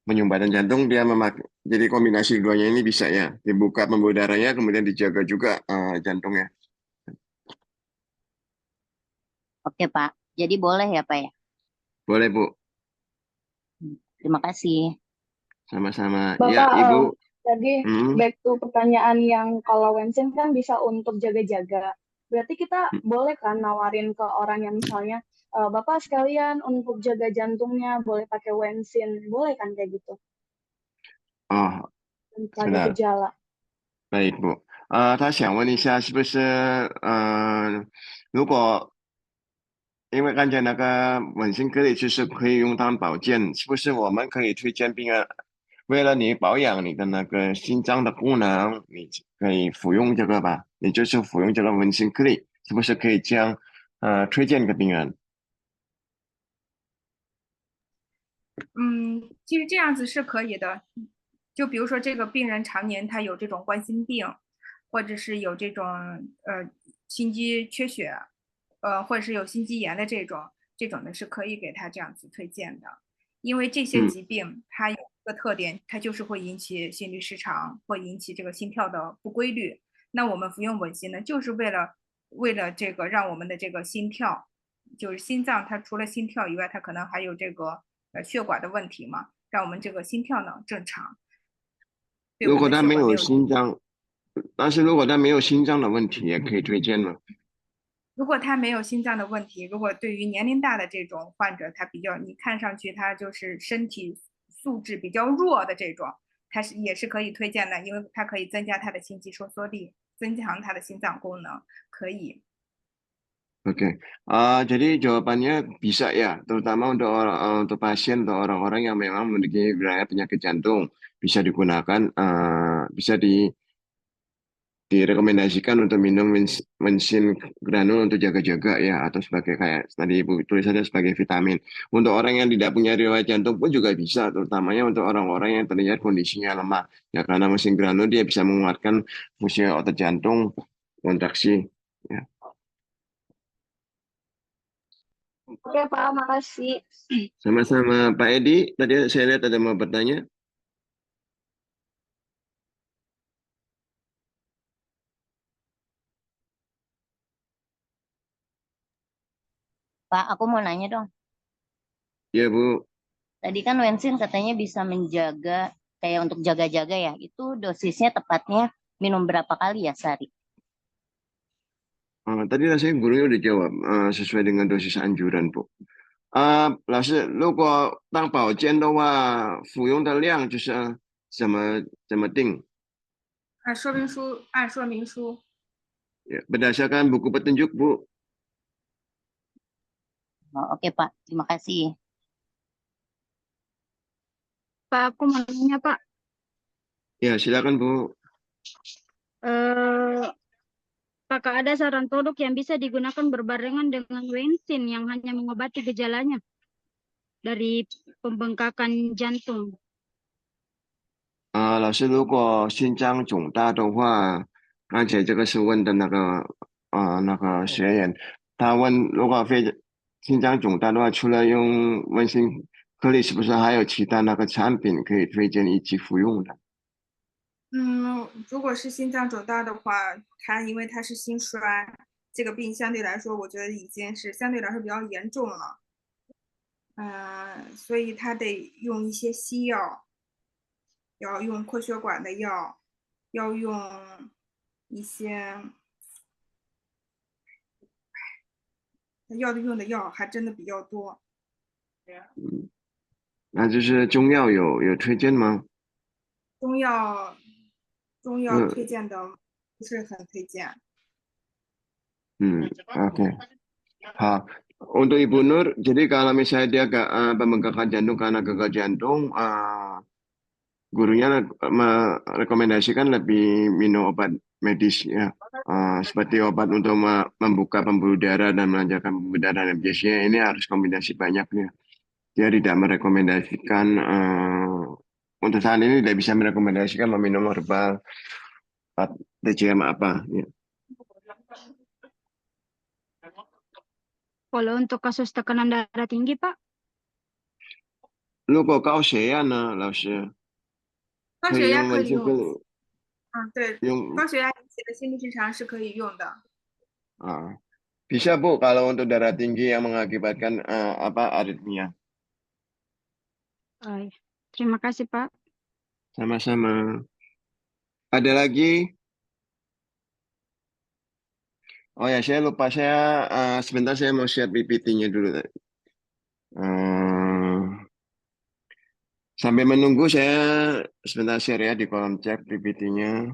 penyumbatan jantung dia jadi kombinasi keduanya ini bisa ya, dibuka pembuluh darahnya kemudian dijaga juga jantungnya. Oke Pak, jadi boleh ya Pak ya? Boleh Bu. Terima kasih. Sama-sama. Bapak, Ya Ibu. tadi back to pertanyaan yang kalau Wensin kan bisa untuk jaga-jaga. Berarti kita boleh kan nawarin ke orang yang misalnya, Bapak sekalian untuk jaga jantungnya boleh pakai Wensin. Boleh kan kayak gitu? Oh, Tanpa ada gejala. baik Bu。他想问一下，是不是如果因为刚才那个稳心颗粒就是可以用当保健，是不是我们可以推荐病人，为了你保养你的那个心脏的功能，你可以服用这个吧？你就是服用这个稳心颗粒，是不是可以这样推荐给病人？其实这样子是可以的。就比如说这个病人常年他有这种冠心病，或者是有这种心肌缺血，或者是有心肌炎的这种的是可以给他这样子推荐的。因为这些嗯，疾病它有一个特点，它就是会引起心律失常，会引起这个心跳的不规律。那我们服用稳心呢，就是为了这个让我们的这个心跳，就是心脏它除了心跳以外，它可能还有这个血管的问题嘛，让我们这个心跳呢正常，对我如们的果他没有血管没有影。心脏，但是如果他没有心脏的问题，也可以推荐吗？如果他没有心脏的问题，如果对于年龄大的这种患者，他比较你看上去他就是身体素质比较弱的这种，也是可以推荐的，因为它可以增加他的心肌收缩力，增强他的心脏功能，可以。Oke, jadi jawabannya bisa ya, terutama untuk untuk pasien atau orang-orang yang memang memiliki riwayat penyakit jantung, bisa digunakan, bisa direkomendasikan untuk minum Wensin granul untuk jaga-jaga ya, atau sebagai kayak tadi Ibu tulisannya sebagai vitamin. Untuk orang yang tidak punya riwayat jantung pun juga bisa, terutamanya untuk orang-orang yang terlihat kondisinya lemah. Ya karena mesin granul dia bisa menguatkan fungsi otot jantung, kontraksi. Ya. Oke, Pak, makasih. Sama-sama Pak Edi, tadi saya lihat ada mau bertanya. Pak, aku mau nanya dong. Ya Bu, Tadi kan Wensin katanya bisa menjaga, kayak untuk jaga-jaga ya. Itu dosisnya tepatnya minum berapa kali ya sehari? tadi rasanya gurunya udah jawab sesuai dengan dosis anjuran Bu. 老师，如果当保健的话，服用的量就是怎么定？按说明书。Ya, berdasarkan buku petunjuk Bu. Oh, oke Pak, terima kasih. Pak, aku mau nanya Pak. Ya, silakan Bu. Eh, Apakah ada saran produk yang bisa digunakan berbarengan dengan Wensin yang hanya mengobati gejalanya dari pembengkakan jantung? 老师，如果心脏肿大的话，刚才这个是问的那个学员，他问如果心脏肿大的话，除了用温馨颗粒，是不是还有其他那个产品可以推荐一起服用的？如果是心脏肿大的话，因为它是心衰，这个病相对来说，我觉得已经是相对来说比较严重了。所以他得用一些西药，要用扩血管的药，要用一些用的药还真的比较多。那就是中药有推荐吗？中药嗯推荐的不是很推荐。oke. Untuk Ibu Nur, jadi kalau misalnya dia pembengkakan jantung karena gagal jantung, gurunya merekomendasikan lebih minum obat medis ya. Seperti obat untuk membuka pembuluh darah dan melancarkan pembuluh darah. Dan biasanya ini harus kombinasi banyaknya. Dia tidak merekomendasikan untuk saat ini tidak bisa merekomendasikan meminum herbal TCM apa. Ya. Kalau untuk kasus tekanan darah tinggi, Pak? 如果高血压呢，老师高血压可以用可以用，温心跟对，用高血压引起的心律失常是可以用的。bisa Bu kalau untuk darah tinggi yang mengakibatkan aritmia. Terima kasih, Pak. Sama-sama. Ada lagi? Oh ya, saya lupa sebentar saya mau share PPT-nya dulu. Sambil menunggu saya sebentar share ya di kolom chat PPT-nya.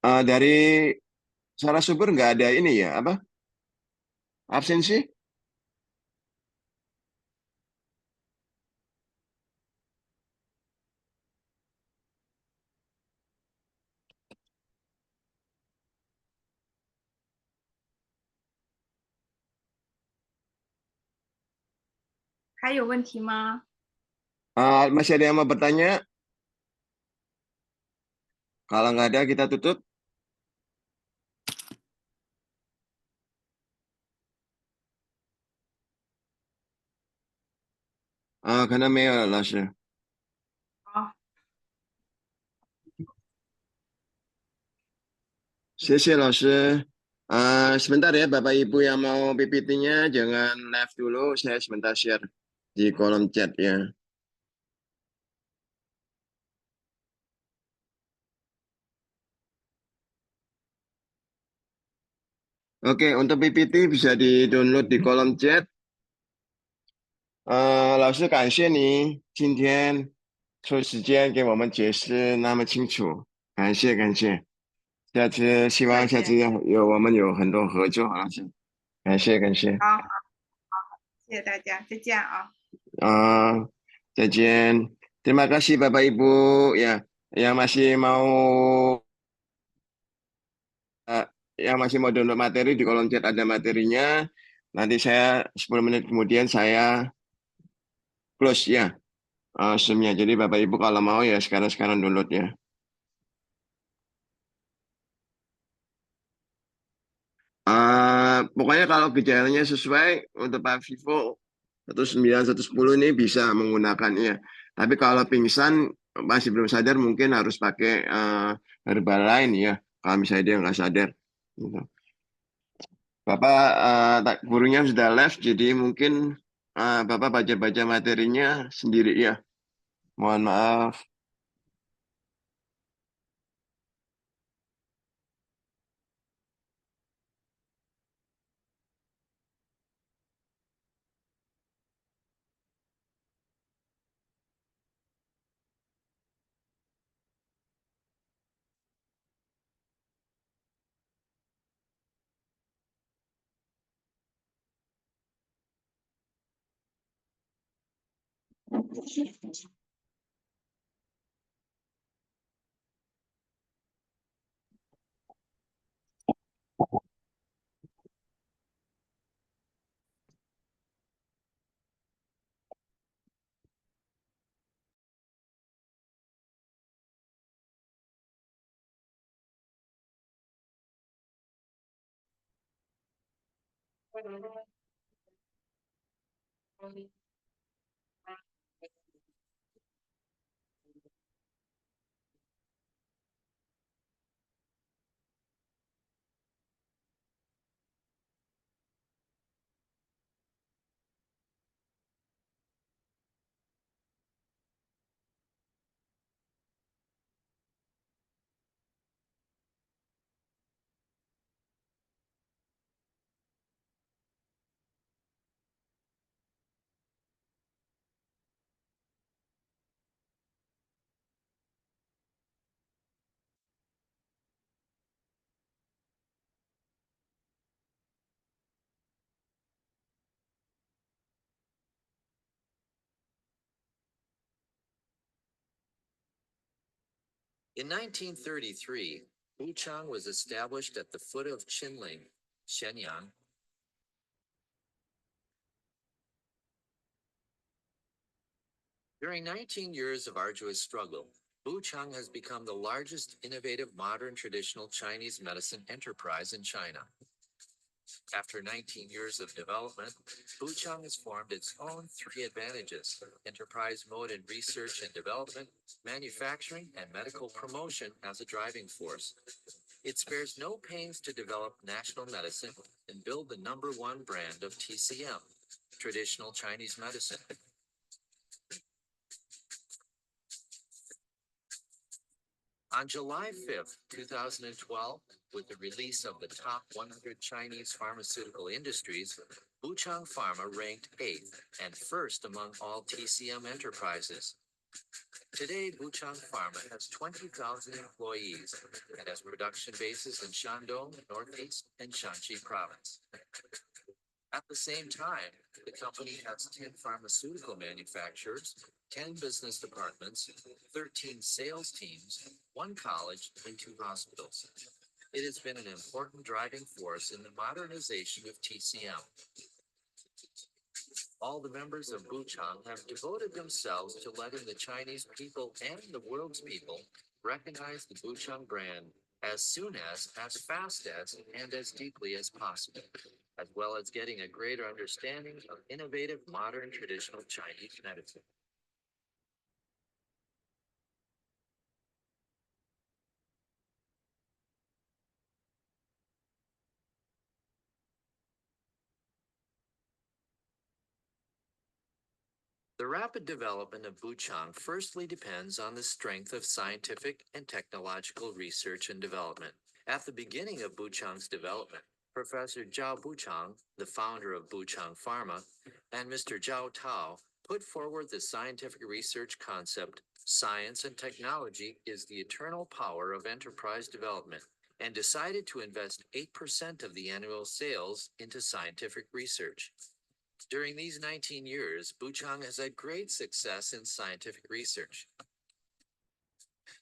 Dari Sarasubur nggak ada ini ya, apa? Absensi?还有问题吗？ Masih ada yang mau bertanya? Kalau nggak ada, kita tutup. Karena Meo, 老师。好，谢谢老师. Sebentar ya Bapak Ibu yang mau PPT-nya jangan live dulu, saya sebentar share di kolom chat ya. Oke, untuk PPT bisa di-download di kolom chat. 老师感谢你今天抽时间给我们解释那么清楚，感谢感谢。希望下次我们有很多合作，老师，感谢感谢。好，谢谢大家，再见啊。再见. Terima kasih Bapak Ibu ya yang masih mau download materi di kolom chat ada materinya. Nanti saya 10 menit kemudian saya close ya Zoom-nya. Jadi Bapak Ibu kalau mau ya sekarang download ya. Pokoknya kalau gejalanya sesuai untuk Pak Vivo 19 110 ini bisa menggunakannya. Tapi kalau pingsan masih belum sadar mungkin harus pakai herbal lain ya. Kalau misalnya dia nggak sadar. Gitu. Bapak gurunya sudah live, jadi mungkin Bapak baca-baca materinya sendiri ya. Mohon maaf. In 1933, Wuchang was established at the foot of Qinling, Shenyang. During 19 years of arduous struggle, Wuchang has become the largest innovative modern traditional Chinese medicine enterprise in China. After 19 years of development, Wuchang has formed its own 3 advantages: enterprise mode in research and development, manufacturing, and medical promotion as a driving force. It spares no pains to develop national medicine and build the #1 brand of TCM, traditional Chinese medicine. On July 5th, 2012, with the release of the top 100 Chinese pharmaceutical industries, Wuchang Pharma ranked 8th and 1st among all TCM enterprises. Today, Buchang Pharma has 20,000 employees and has production bases in Shandong, Northeast, and Shanxi province. At the same time, the company has 10 pharmaceutical manufacturers, 10 business departments, 13 sales teams, 1 college, and 2 hospitals. It has been an important driving force in the modernization of TCM. All the members of Buchang have devoted themselves to letting the Chinese people and the world's people recognize the Buchang brand as soon as fast as, and as deeply as possible, as well as getting a greater understanding of innovative, modern, traditional Chinese medicine. The rapid development of Buchang firstly depends on the strength of scientific and technological research and development. At the beginning of Buchang's development, Professor Zhao Buchang, the founder of Buchang Pharma, and Mr. Zhao Tao put forward the scientific research concept, science and technology is the eternal power of enterprise development, and decided to invest 8% of the annual sales into scientific research. During these 19 years, Buchang has had great success in scientific research.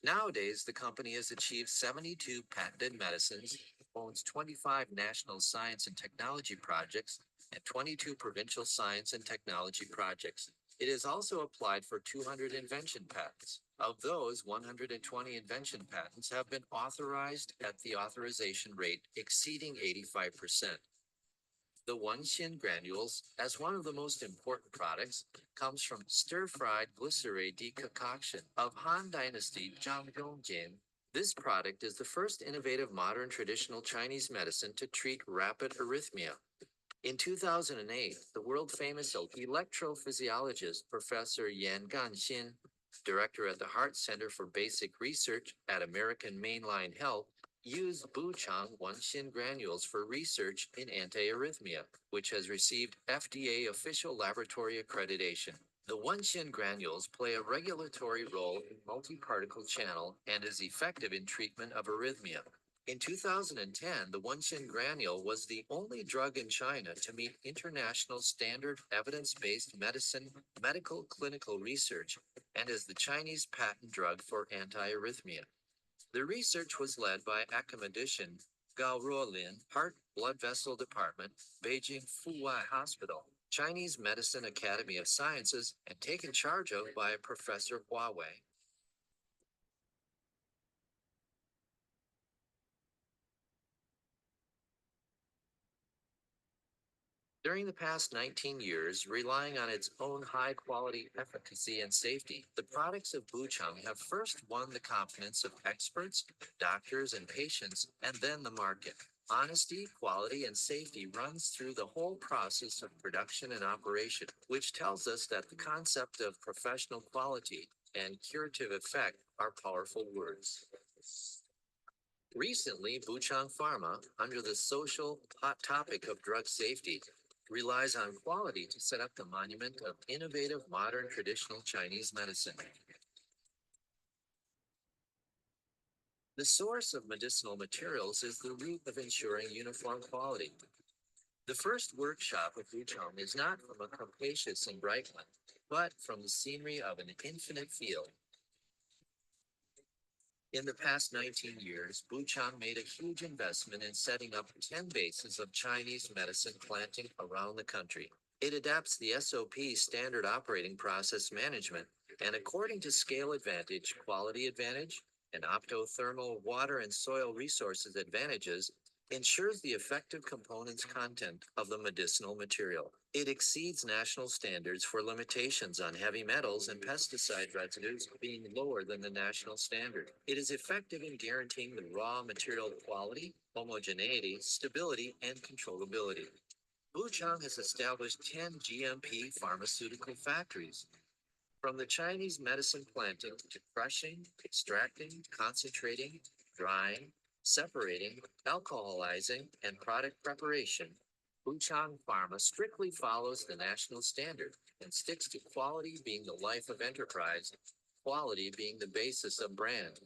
Nowadays, the company has achieved 72 patented medicines, owns 25 national science and technology projects, and 22 provincial science and technology projects. It has also applied for 200 invention patents. Of those, 120 invention patents have been authorized at the authorization rate exceeding 85%. The Wenxin granules, as one of the most important products, comes from stir-fried glycerate decoction of Han Dynasty Zhanggongjian. This product is the first innovative modern traditional Chinese medicine to treat rapid arrhythmia. In 2008, the world-famous electrophysiologist Professor Yan Ganxin, director at the Heart Center for Basic Research at American Mainline Health, used Buchang Wenxin granules for research in antiarrhythmia, which has received FDA official laboratory accreditation. The Wenxin granules play a regulatory role in multi-particle channel and is effective in treatment of arrhythmia. In 2010, the Wenxin granule was the only drug in China to meet international standard evidence-based medicine medical clinical research and is the Chinese patent drug for antiarrhythmia. The research was led by academician Gao Ruolin, Heart Blood Vessel Department, Beijing Fuwai Hospital, Chinese Medicine Academy of Sciences, and taken charge of by Professor Hua Wei. During the past 19 years, relying on its own high-quality efficacy and safety, the products of Buchang have first won the confidence of experts, doctors, and patients, and then the market. Honesty, quality, and safety runs through the whole process of production and operation, which tells us that the concept of professional quality and curative effect are powerful words. Recently, Buchang Pharma, under the social hot topic of drug safety, relies on quality to set up the monument of innovative, modern, traditional Chinese medicine. The source of medicinal materials is the root of ensuring uniform quality. The first workshop of Buchang is not from a capacious and bright one, but from the scenery of an infinite field. In the past 19 years, Buchang made a huge investment in setting up 10 bases of Chinese medicine planting around the country. It adapts the SOP standard operating process management, and according to scale advantage, quality advantage, and optothermal water and soil resources advantages, ensures the effective components content of the medicinal material. It exceeds national standards for limitations on heavy metals and pesticide residues being lower than the national standard. It is effective in guaranteeing the raw material quality, homogeneity, stability, and controllability. Buchang has established 10 GMP pharmaceutical factories. From the Chinese medicine planting to crushing, extracting, concentrating, drying, separating, alcoholizing, and product preparation, Buchang Pharma strictly follows the national standard and sticks to quality being the life of enterprise, quality being the basis of brand.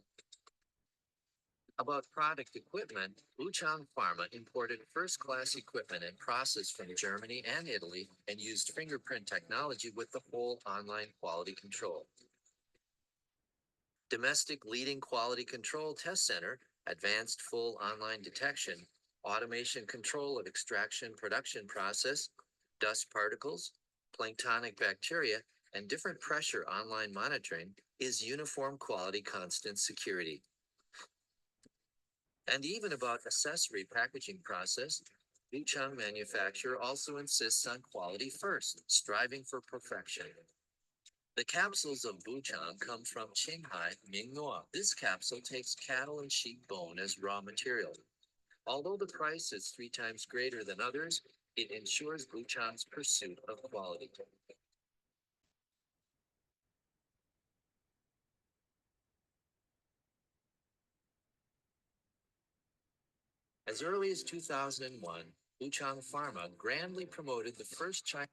About product equipment, Wuchang Pharma imported first-class equipment and process from Germany and Italy and used fingerprint technology with the whole online quality control. Domestic leading quality control test center, advanced full online detection, automation control of extraction production process, dust particles, planktonic bacteria, and different pressure online monitoring is uniform quality constant security. And even about accessory packaging process, Wuchang manufacturer also insists on quality first, striving for perfection. The capsules of Wuchang come from Qinghai Mingnuo. This capsule takes cattle and sheep bone as raw material. Although the price is 3 times greater than others, it ensures Wuchang's pursuit of quality. As early as 2001, Wuchang Pharma grandly promoted the first Chinese